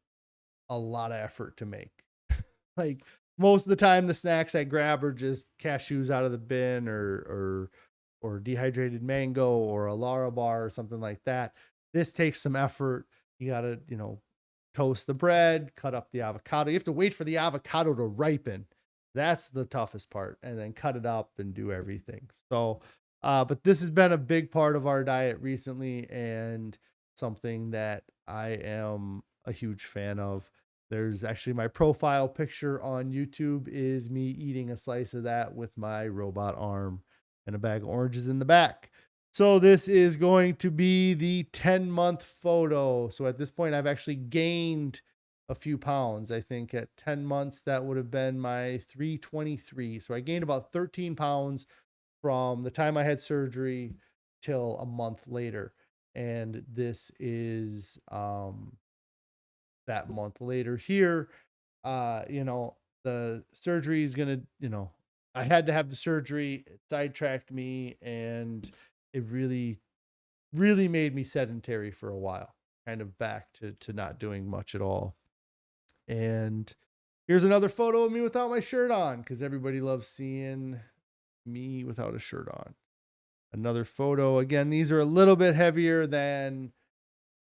a lot of effort to make. Like most of the time, the snacks I grab are just cashews out of the bin or dehydrated mango or a Lara bar or something like that. This takes some effort. You gotta, toast the bread, cut up the avocado. You have to wait for the avocado to ripen. That's the toughest part, and then cut it up and do everything. So, but this has been a big part of our diet recently, and something that I am a huge fan of. There's actually my profile picture on YouTube is me eating a slice of that with my robot arm and a bag of oranges in the back. So this is going to be the 10-month photo. So at this point, I've actually gained a few pounds. I think at 10 months, that would have been my 323. So I gained about 13 pounds from the time I had surgery till a month later. And this is that month later here. The surgery is gonna, I had to have the surgery. It sidetracked me, and it really made me sedentary for a while, kind of back to not doing much at all. And here's another photo of me without my shirt on, because everybody loves seeing me without a shirt on. Another photo. Again, these are a little bit heavier than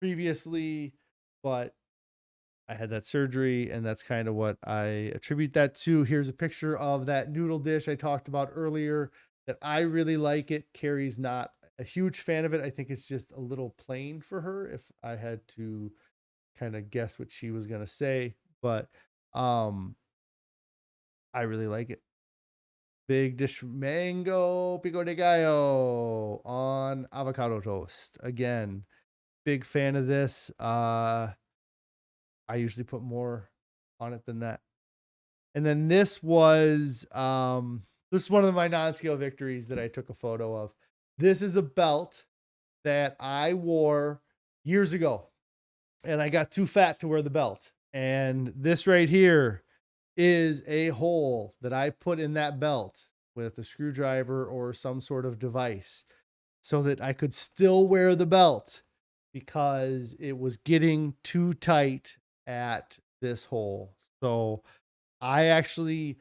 previously, but I had that surgery, and that's kind of what I attribute that to. Here's a picture of that noodle dish I talked about earlier that I really like it. Carrie's not a huge fan of it. I think it's just a little plain for her if I had to kind of guess what she was going to say, but I really like it. Big dish mango pico de gallo on avocado toast. Again, big fan of this. I usually put more on it than that. And then this is one of my non-scale victories that I took a photo of. This is a belt that I wore years ago, and I got too fat to wear the belt. And this right here is a hole that I put in that belt with a screwdriver or some sort of device so that I could still wear the belt because it was getting too tight at this hole. So I actually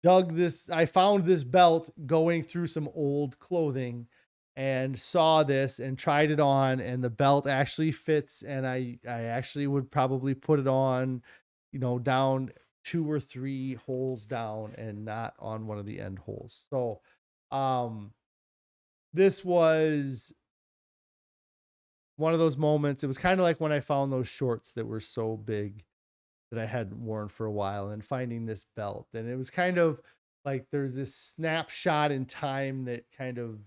I found this belt going through some old clothing and saw this and tried it on, and the belt actually fits, and I actually would probably put it on, down 2 or 3 holes down and not on one of the end holes. So this was one of those moments. It was kind of like when I found those shorts that were so big that I hadn't worn for a while, and finding this belt. And it was kind of like there's this snapshot in time that kind of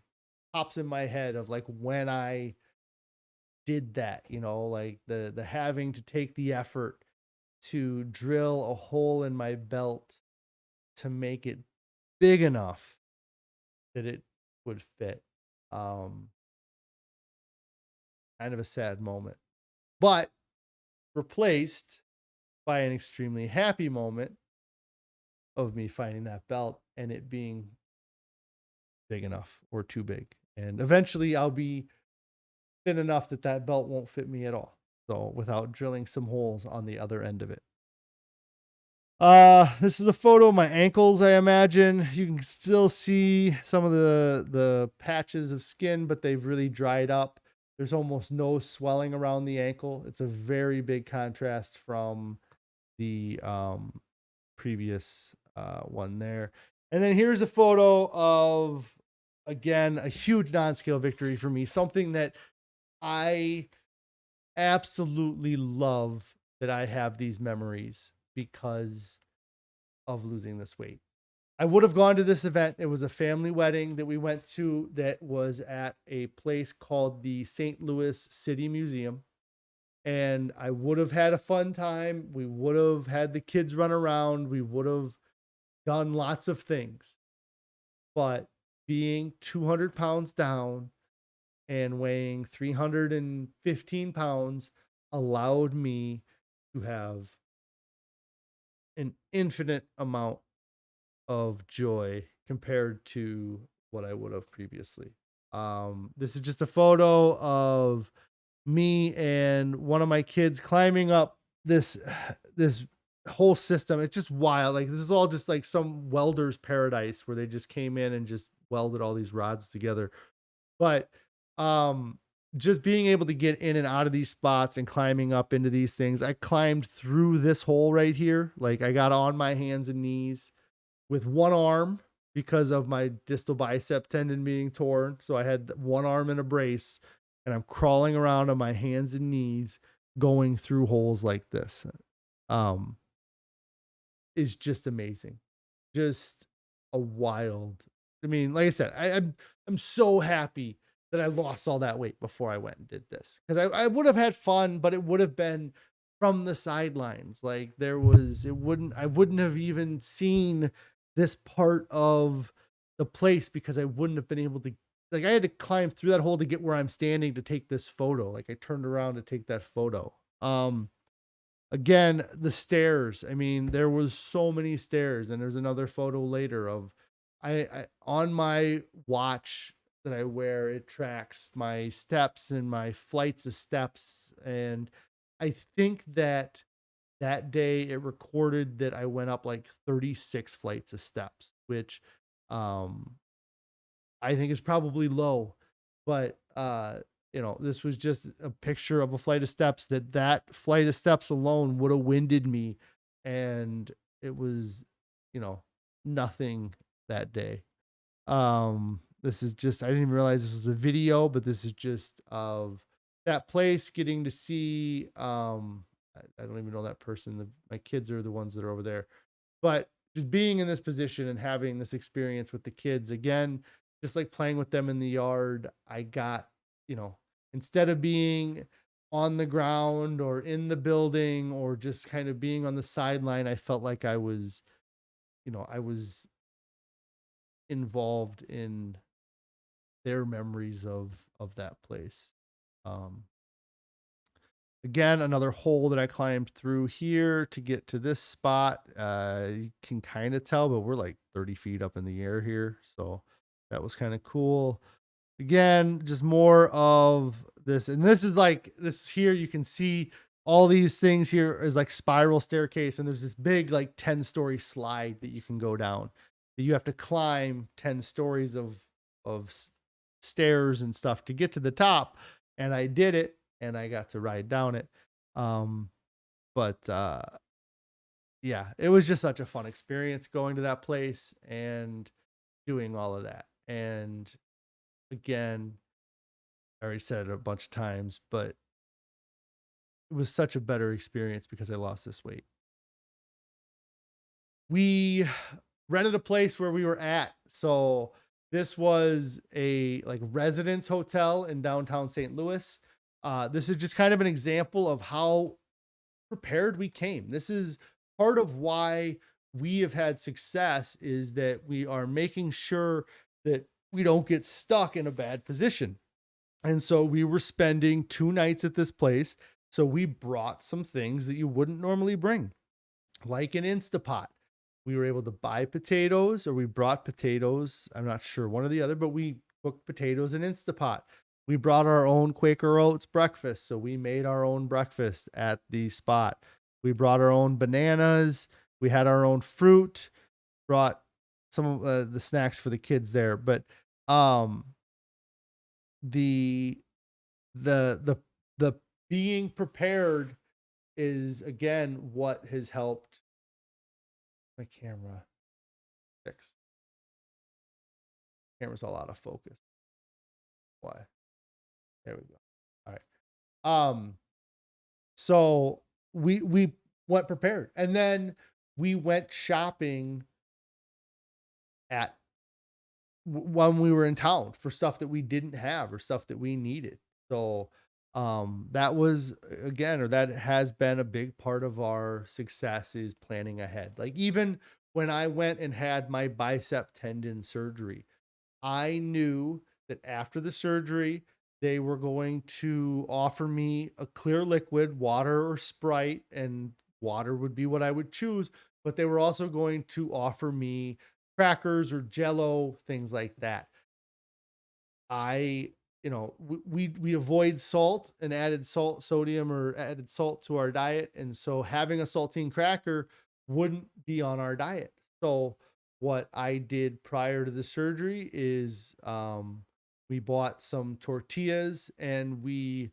pops in my head of like when I did that, like the having to take the effort to drill a hole in my belt to make it big enough that it would fit. Um Kind of a sad moment, but replaced by an extremely happy moment of me finding that belt and it being big enough or too big. And eventually I'll be thin enough that that belt won't fit me at all. So without drilling some holes on the other end of it. This is a photo of my ankles, I imagine. You can still see some of the patches of skin, but they've really dried up. There's almost no swelling around the ankle. It's a very big contrast from the previous one there. And then here's a photo of, again, a huge non-scale victory for me. Something that I absolutely love, that I have these memories because of losing this weight. I would have gone to this event. It was a family wedding that we went to that was at a place called the St. Louis City Museum. And I would have had a fun time. We would have had the kids run around. We would have done lots of things. But being 200 pounds down and weighing 315 pounds allowed me to have an infinite amount of joy compared to what I would have previously. This is just a photo of me and one of my kids climbing up this this whole system. It's just wild. Like this is all just like some welder's paradise where they just came in and just welded all these rods together. But um just being able to get in and out of these spots and climbing up into these things. I climbed through this hole right here. Like I got on my hands and knees with one arm because of my distal bicep tendon being torn. So I had one arm in a brace and I'm crawling around on my hands and knees going through holes like this. Um, is just amazing. Just a wild. I mean, like I said, I'm so happy that I lost all that weight before I went and did this because I would have had fun, but it would have been from the sidelines. Like I wouldn't have even seen this part of the place because I wouldn't have been able to. Like I had to climb through that hole to get where I'm standing to take this photo. Like I turned around to take that photo. Again, the stairs. I mean, there was so many stairs, and there's another photo later of I on my watch that I wear, it tracks my steps and my flights of steps. And I think that that day it recorded that I went up like 36 flights of steps, which um I think is probably low, but this was just a picture of a flight of steps that flight of steps alone would have winded me, and it was, you know, nothing that day. This is just I didn't even realize this was a video, but this is just of that place getting to see. I don't even know that person. My kids are the ones that are over there, but just being in this position and having this experience with the kids again, just like playing with them in the yard, I got, instead of being on the ground or in the building or just kind of being on the sideline, I felt like I was involved in their memories of that place. Um, Again, another hole that I climbed through here to get to this spot. You can kind of tell, but we're like 30 feet up in the air here. So that was kind of cool. Again, just more of this. And this is like this here. You can see all these things here is like spiral staircase. And there's this big, like 10-story slide that you can go down. That you have to climb 10 stories of stairs and stuff to get to the top. And I did it and I got to ride down it. Um, but yeah, it was just such a fun experience going to that place and doing all of that. And again, I already said it a bunch of times, but it was such a better experience because I lost this weight. We rented a place where we were at. So this was a like residence hotel in downtown St. Louis. This is just kind of an example of how prepared we came. This is part of why we have had success is that we are making sure that we don't get stuck in a bad position. And so we were spending 2 nights at this place. So we brought some things that you wouldn't normally bring, like an Instapot. We were able to buy potatoes, or we brought potatoes. I'm not sure, one or the other, but we cooked potatoes in Instapot. We brought our own Quaker Oats breakfast, so we made our own breakfast at the spot. We brought our own bananas. We had our own fruit. Brought some of the snacks for the kids there, but um, the the being prepared is again what has helped my camera fix. Camera's all out of focus. Why? There we go. All right. So we went prepared, and then we went shopping at when we were in town for stuff that we didn't have or stuff that we needed. So that was again, or that has been a big part of our success is planning ahead. Like even when I went and had my bicep tendon surgery, I knew that after the surgery, they were going to offer me a clear liquid, water or Sprite, and water would be what I would choose. But they were also going to offer me crackers or Jello, things like that. I, we avoid salt and added sodium or added salt to our diet. And so having a saltine cracker wouldn't be on our diet. So what I did prior to the surgery is we bought some tortillas and we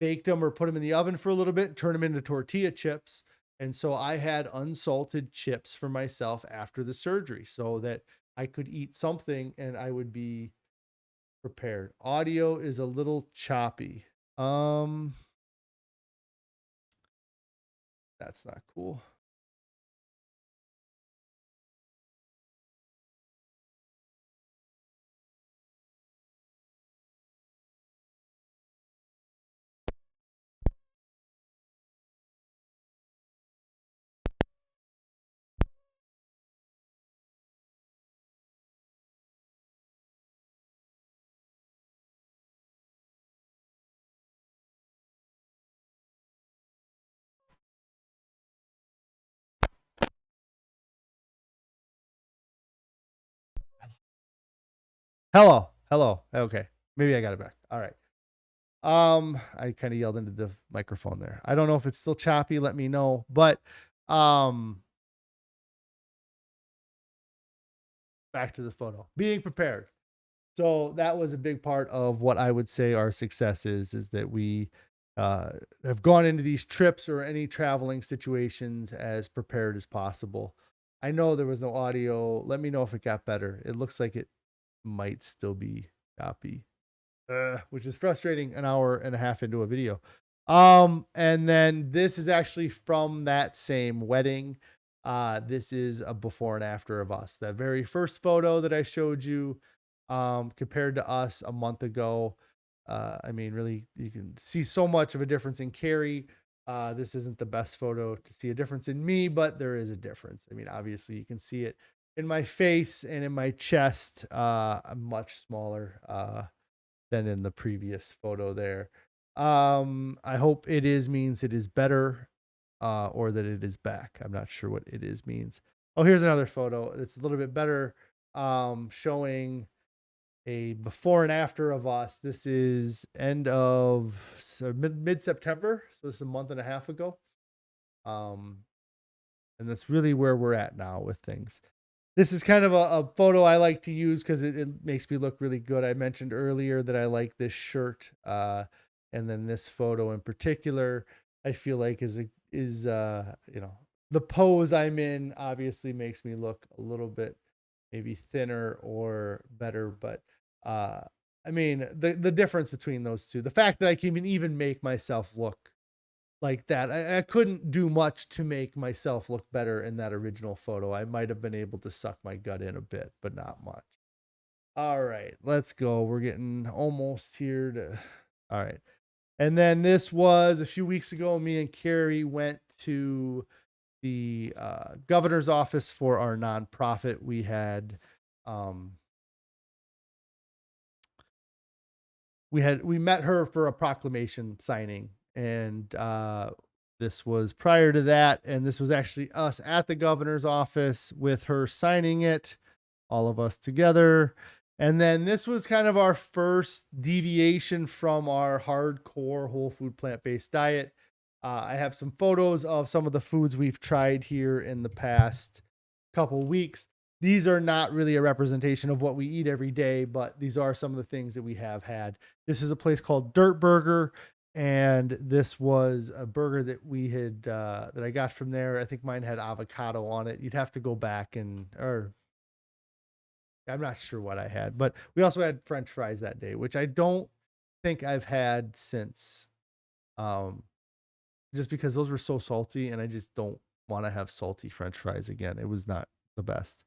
baked them or put them in the oven for a little bit and turn them into tortilla chips. And so I had unsalted chips for myself after the surgery so that I could eat something and I would be prepared. Audio is a little choppy. That's not cool. Hello. Hello. Okay. Maybe I got it back. All right. I kind of yelled into the microphone there. I don't know if it's still choppy, let me know. But back to the photo. Being prepared. So that was a big part of what I would say our success is that we have gone into these trips or any traveling situations as prepared as possible. I know there was no audio. Let me know if it got better. It looks like it might still be choppy, which is frustrating an hour and a half into a video. And then this is actually from that same wedding. This is a before and after of us. That very first photo that I showed you, compared to us a month ago. I mean, really, you can see so much of a difference in Carrie. This isn't the best photo to see a difference in me, but there is a difference. I mean, obviously, you can see it in my face and in my chest. I'm much smaller than in the previous photo there. I hope it is means it is better, or that it is back. I'm not sure what it is means. Oh, here's another photo. It's a little bit better, showing a before and after of us. This is end of mid September, so this is a month and a half ago. And that's really where we're at now with things. This is kind of a photo I like to use because it makes me look really good. I mentioned earlier that I like this shirt, and then this photo in particular, I feel like is the pose I'm in obviously makes me look a little bit maybe thinner or better, but I mean the difference between those two, the fact that I can even make myself look like that. I couldn't do much to make myself look better in that original photo. I might have been able to suck my gut in a bit, but not much. All right, let's go. We're getting almost here to. All right. And then this was a few weeks ago. Me and Carrie went to the governor's office for our nonprofit. Um, we met her for a proclamation signing, and this was prior to that, and this was actually us at the governor's office with her signing it, all of us together. And then this was kind of our first deviation from our hardcore whole food plant-based diet. I have some photos of some of the foods we've tried here in the past couple weeks. These are not really a representation of what we eat every day, but these are some of the things that we have had. This is a place called Dirt Burger, and this was a burger that we had that I got from there. I think mine had avocado on it. You'd have to go back or I'm not sure what I had, but we also had French fries that day, which I don't think I've had since. Um, just because those were so salty, and I just don't want to have salty French fries again. It was not the best.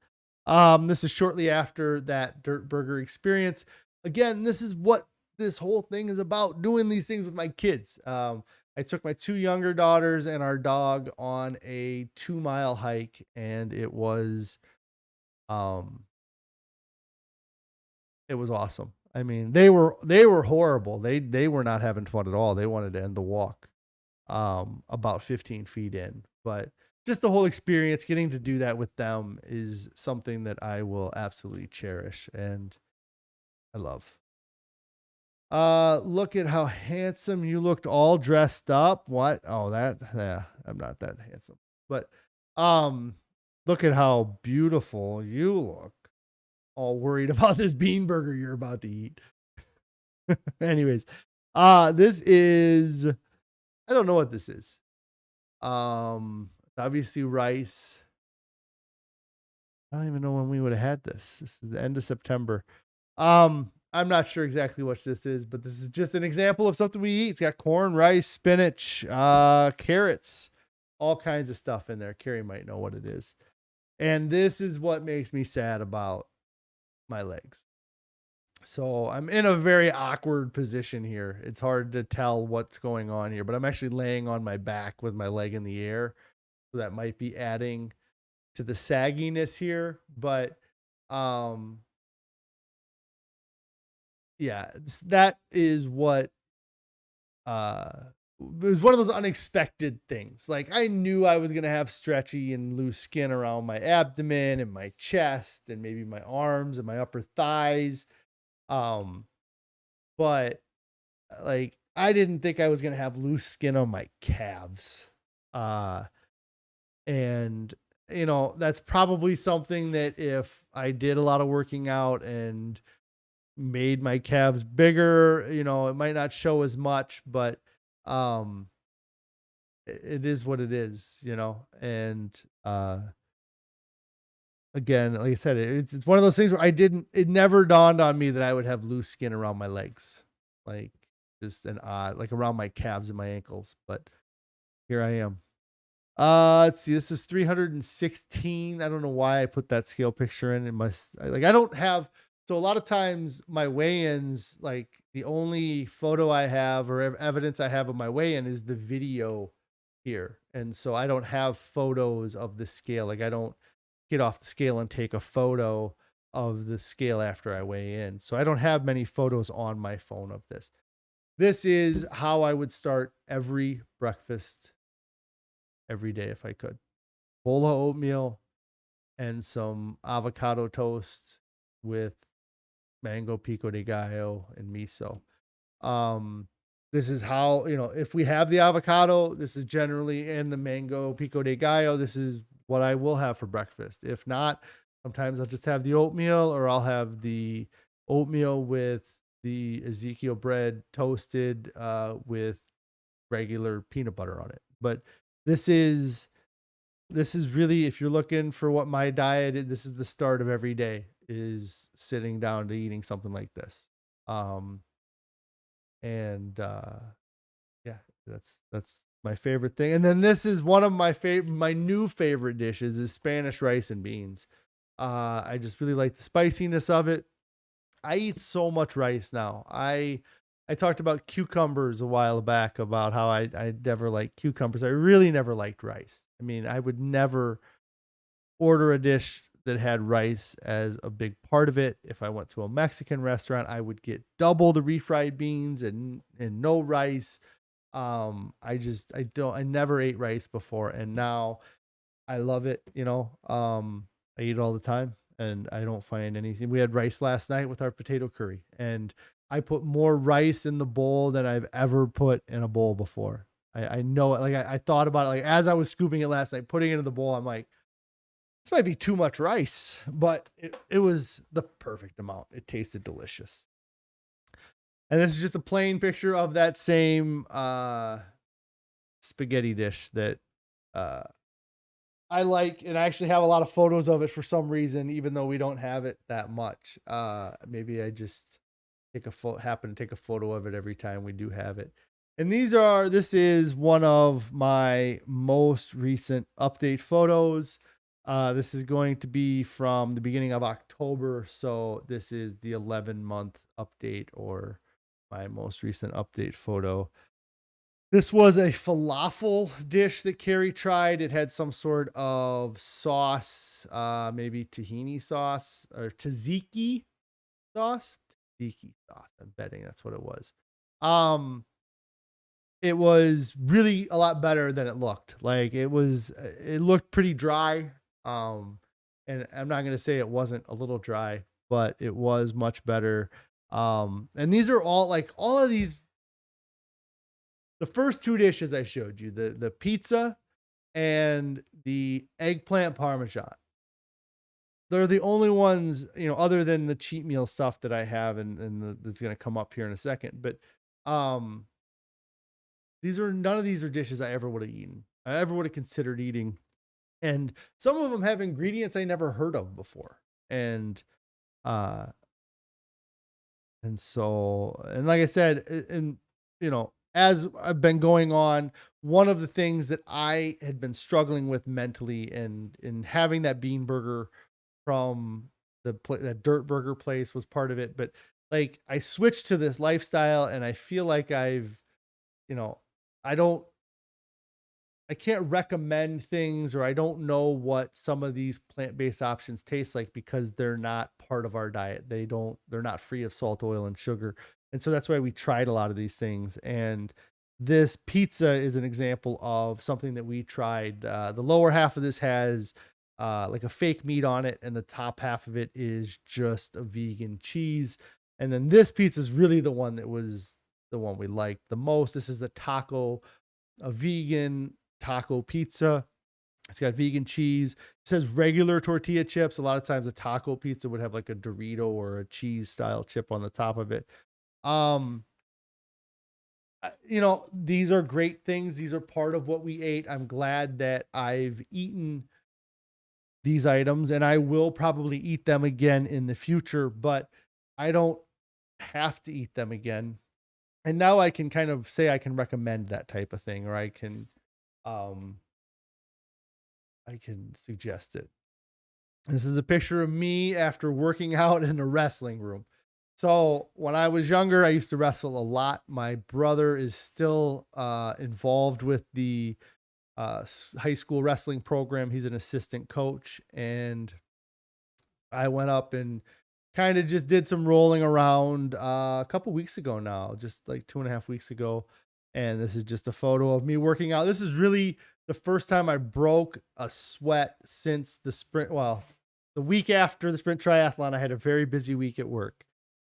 This is shortly after that Dirt Burger experience. Again, this is what this whole thing is about, doing these things with my kids. I took my two younger daughters and our dog on a 2-mile hike, and um, it was awesome. I mean, they were horrible. They were not having fun at all. They wanted to end the walk, about 15 feet in, but just the whole experience, getting to do that with them is something that I will absolutely cherish. And I love. Look at how handsome you looked all dressed up. What? Oh, yeah, I'm not that handsome. But um look at how beautiful you look. All worried about this bean burger you're about to eat. Anyways, this is, I don't know what this is. Obviously rice. I don't even know when we would have had this. This is the end of September. I'm not sure exactly what this is, but this is just an example of something we eat. It's got corn, rice, spinach, carrots, all kinds of stuff in there. Carrie might know what it is. And this is what makes me sad about my legs. So I'm in a very awkward position here. It's hard to tell what's going on here, but I'm actually laying on my back with my leg in the air. So that might be adding to the sagginess here, but yeah, that is what it was one of those unexpected things. Like I knew I was going to have stretchy and loose skin around my abdomen and my chest and maybe my arms and my upper thighs. But like I didn't think I was going to have loose skin on my calves. And you know, that's probably something that if I did a lot of working out and made my calves bigger, you know, it might not show as much, but it is what it is, you know. And again, like I said, it's one of those things where it never dawned on me that I would have loose skin around my legs, like just an odd, like around my calves and my ankles. But here I am. Let's see. This is 316. I don't know why I put that scale picture in. It must, like, I don't have. So a lot of times my weigh-ins, like the only photo I have or evidence I have of my weigh-in is the video here. And so I don't have photos of the scale. Like I don't get off the scale and take a photo of the scale after I weigh in. So I don't have many photos on my phone of this. This is how I would start every breakfast every day if I could. Bowl of oatmeal and some avocado toast with mango pico de gallo and miso. This is how, you know, if we have the avocado, this is generally, and the mango pico de gallo, this is what I will have for breakfast. If not, sometimes I'll just have the oatmeal, or I'll have the oatmeal with the Ezekiel bread toasted with regular peanut butter on it. But this is really, if you're looking for what my diet is, this is the start of every day, is sitting down to eating something like this. Yeah, that's my favorite thing. And then this is one of my new favorite dishes is Spanish rice and beans. I just really like the spiciness of it. I eat so much rice now. I talked about cucumbers a while back, about how I never liked cucumbers. I really never liked rice. I mean, I would never order a dish that had rice as a big part of it. If I went to a Mexican restaurant, I would get double the refried beans and no rice. I never ate rice before, and now I love it. You know, I eat it all the time, and I don't find anything. We had rice last night with our potato curry, and I put more rice in the bowl than I've ever put in a bowl before. I know it. Like I thought about it, like as I was scooping it last night, putting it in the bowl, I'm like, this might be too much rice, but it was the perfect amount. It tasted delicious. And this is just a plain picture of that same spaghetti dish that I like, and I actually have a lot of photos of it for some reason, even though we don't have it that much. Maybe I just happen to take a photo of it every time we do have it. And this is one of my most recent update photos. This is going to be from the beginning of October, so this is the 11-month update, or my most recent update photo. This was a falafel dish that Carrie tried. It had some sort of sauce, maybe tahini sauce or tzatziki sauce. Tzatziki sauce. I'm betting that's what it was. It was really a lot better than it looked. Like it looked pretty dry. And I'm not going to say it wasn't a little dry, but it was much better. And these are all of these, the first two dishes I showed you, the pizza and the eggplant parmesan. They're the only ones, other than the cheat meal stuff that I have, and that's going to come up here in a second. But um, none of these are dishes I ever would have eaten. I ever would have considered eating, and some of them have ingredients I never heard of before. And uh, and like I said, and as I've been going on, one of the things that I had been struggling with mentally, and in having that bean burger from that dirt burger place was part of it. But like, I switched to this lifestyle, and I feel like you know, I don't, I can't recommend things, or I don't know what some of these plant-based options taste like, because they're not part of our diet. They're not free of salt, oil, and sugar. And so that's why we tried a lot of these things. And this pizza is an example of something that we tried. The lower half of this has like a fake meat on it, and the top half of it is just a vegan cheese. And then this pizza is really the one that was the one we liked the most. This is a vegan taco pizza. It's got vegan cheese. It says regular tortilla chips. A lot of times a taco pizza would have like a Dorito or a cheese style chip on the top of it. Um, these are great things. These are part of what we ate. I'm glad that I've eaten these items, and I will probably eat them again in the future, but I don't have to eat them again. And now I can kind of say I can recommend that type of thing, or um I can suggest it. This is a picture of me after working out in a wrestling room. So when I was younger, I used to wrestle a lot. My brother is still involved with the high school wrestling program. He's an assistant coach, and I went up and kind of just did some rolling around a couple weeks ago now, just like 2.5 weeks ago. And this is just a photo of me working out. This is really the first time I broke a sweat since the sprint. Well, the week after the sprint triathlon, I had a very busy week at work.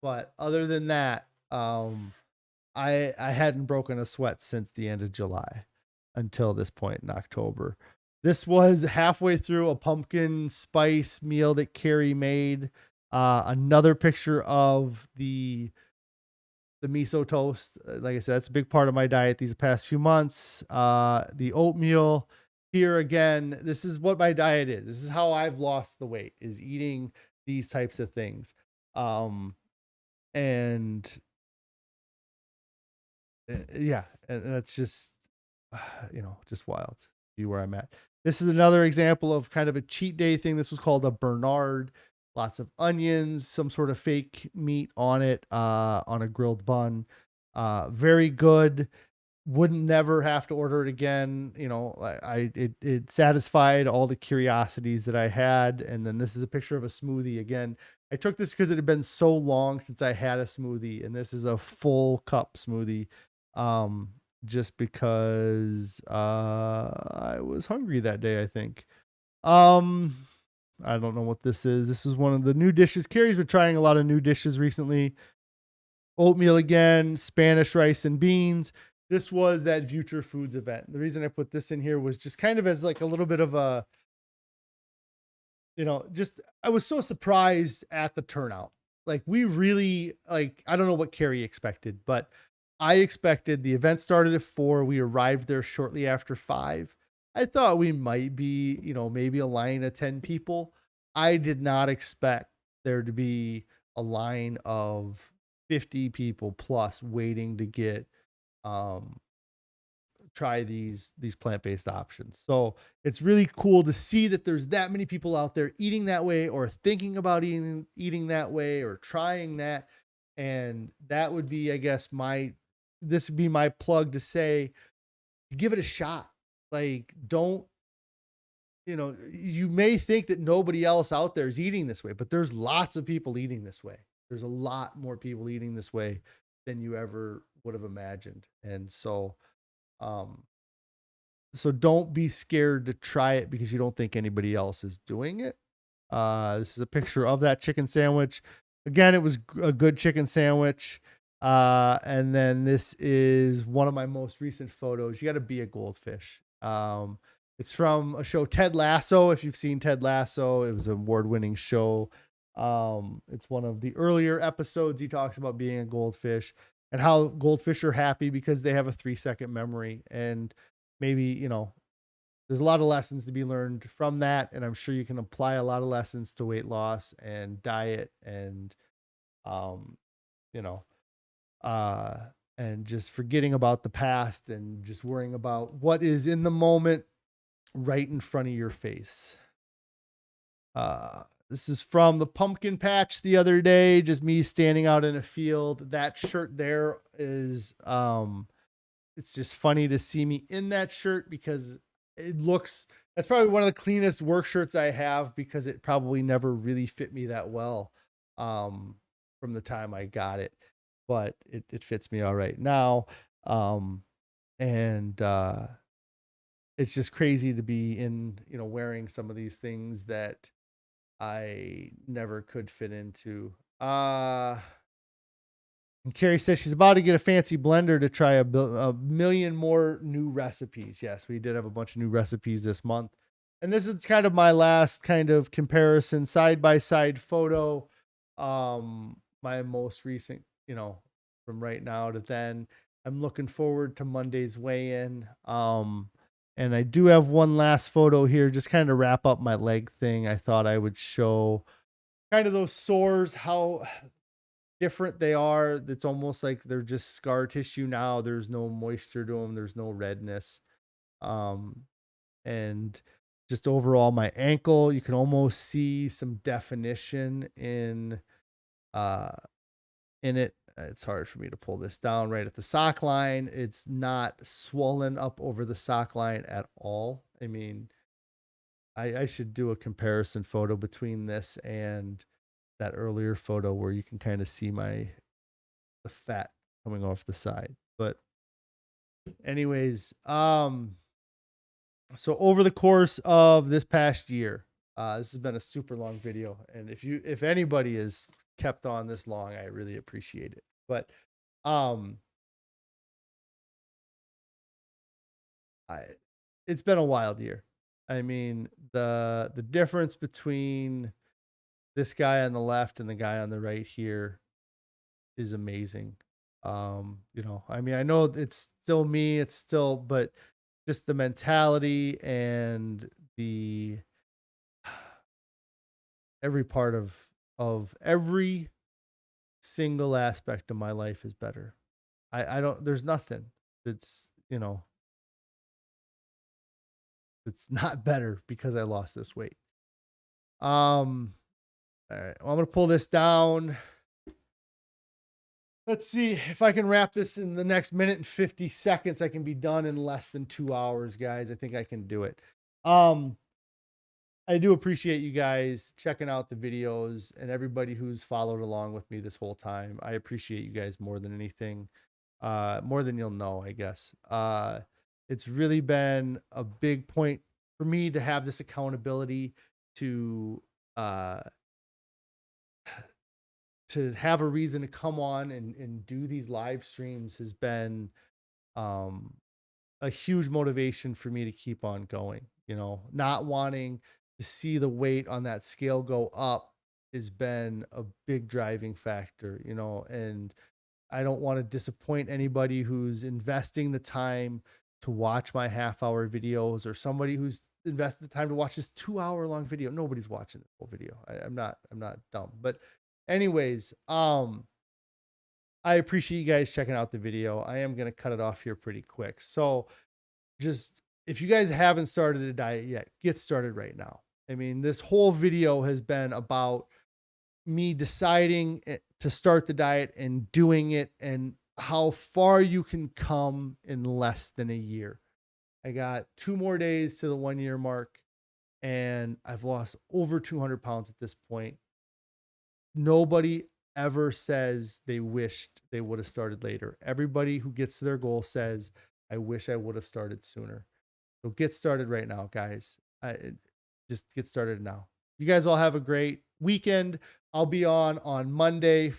But other than that, I hadn't broken a sweat since the end of July until this point in October. This was halfway through a pumpkin spice meal that Carrie made. Another picture of the miso toast. Like I said, that's a big part of my diet these past few months. The oatmeal. Here again, this is what my diet is. This is how I've lost the weight, is eating these types of things. And yeah, and that's just just wild. See where I'm at. This is another example of kind of a cheat day thing. This was called a Bernard. Lots of onions, some sort of fake meat on it, on a grilled bun. Very good. Wouldn't never have to order it again. It satisfied all the curiosities that I had. And then this is a picture of a smoothie again. I took this because it had been so long since I had a smoothie, and this is a full cup smoothie. Just because I was hungry that day, I think. I don't know what this is. This is one of the new dishes. Carrie's been trying a lot of new dishes recently. Oatmeal again, Spanish rice and beans. This was that Future Foods event. The reason I put this in here was just kind of as like a little bit of a, just, I was so surprised at the turnout. Like, we really, like, I don't know what Carrie expected, but I expected the event started at 4. We arrived there shortly after 5. I thought we might be, maybe a line of 10 people. I did not expect there to be a line of 50 people plus waiting to get try these plant-based options. So it's really cool to see that there's that many people out there eating that way, or thinking about eating that way, or trying that. And that would be, I guess, this would be my plug to say, give it a shot. Like, don't, you may think that nobody else out there is eating this way, but there's lots of people eating this way. There's a lot more people eating this way than you ever would have imagined. And so don't be scared to try it because you don't think anybody else is doing it. This is a picture of that chicken sandwich. Again, it was a good chicken sandwich. And then this is one of my most recent photos. You got to be a goldfish. It's from a show, Ted Lasso. If you've seen Ted Lasso, it was an award-winning show. It's one of the earlier episodes. He talks about being a goldfish and how goldfish are happy because they have a 3-second memory. And maybe, you know, there's a lot of lessons to be learned from that. And I'm sure you can apply a lot of lessons to weight loss and diet and, um, you know, uh, and just forgetting about the past and just worrying about what is in the moment right in front of your face. This is from the pumpkin patch the other day, just me standing out in a field. That shirt there is, it's just funny to see me in that shirt because it looks, that's probably one of the cleanest work shirts I have because it probably never really fit me that well, from the time I got it, but it fits me all right now. Um, and, it's just crazy to be in, you know, wearing some of these things that I never could fit into. And Carrie says she's about to get a fancy blender to try a million more new recipes. Yes, we did have a bunch of new recipes this month. And this is kind of my last kind of comparison side by side photo. My most recent, you know, from right now to then. I'm looking forward to Monday's weigh in. And I do have one last photo here, just kind of wrap up my leg thing. I thought I would show kind of those sores, how different they are. It's almost like they're just scar tissue now. There's no moisture to them. There's no redness. Um, and just overall my ankle, you can almost see some definition uh, in it. It's hard for me to pull this down right at the sock line. It's not swollen up over the sock line at all. I mean, I should do a comparison photo between this and that earlier photo where you can kind of see the fat coming off the side. But anyways, so over the course of this past year, this has been a super long video, and if anybody has kept on this long, I really appreciate it. But I it's been a wild year. I mean, the difference between this guy on the left and the guy on the right here is amazing. You know, I mean, I know it's still me, it's still, but just the mentality and the every part of every single aspect of my life is better. I don't, there's nothing that's, you know, it's not better because I lost this weight. All right, well, I'm gonna pull this down. Let's see if I can wrap this in the next minute and 50 seconds. I can be done in less than 2 hours, guys. I think I can do it. I do appreciate you guys checking out the videos and everybody who's followed along with me this whole time. I appreciate you guys more than anything, more than you'll know, I guess. It's really been a big point for me to have this accountability to uh, to have a reason to come on and do these live streams has been um, a huge motivation for me to keep on going. You know, not wanting to see the weight on that scale go up has been a big driving factor, you know, and I don't want to disappoint anybody who's investing the time to watch my half-hour videos or somebody who's invested the time to watch this 2-hour long video. Nobody's watching this whole video. I'm not dumb. But anyways, I appreciate you guys checking out the video. I am going to cut it off here pretty quick. So just, if you guys haven't started a diet yet, get started right now. I mean, this whole video has been about me deciding to start the diet and doing it and how far you can come in less than a year. I got 2 more days to the 1 year mark and I've lost over 200 pounds at this point. Nobody ever says they wished they would have started later. Everybody who gets to their goal says, I wish I would have started sooner. So get started right now, guys. Just get started now. You guys all have a great weekend. I'll be on Monday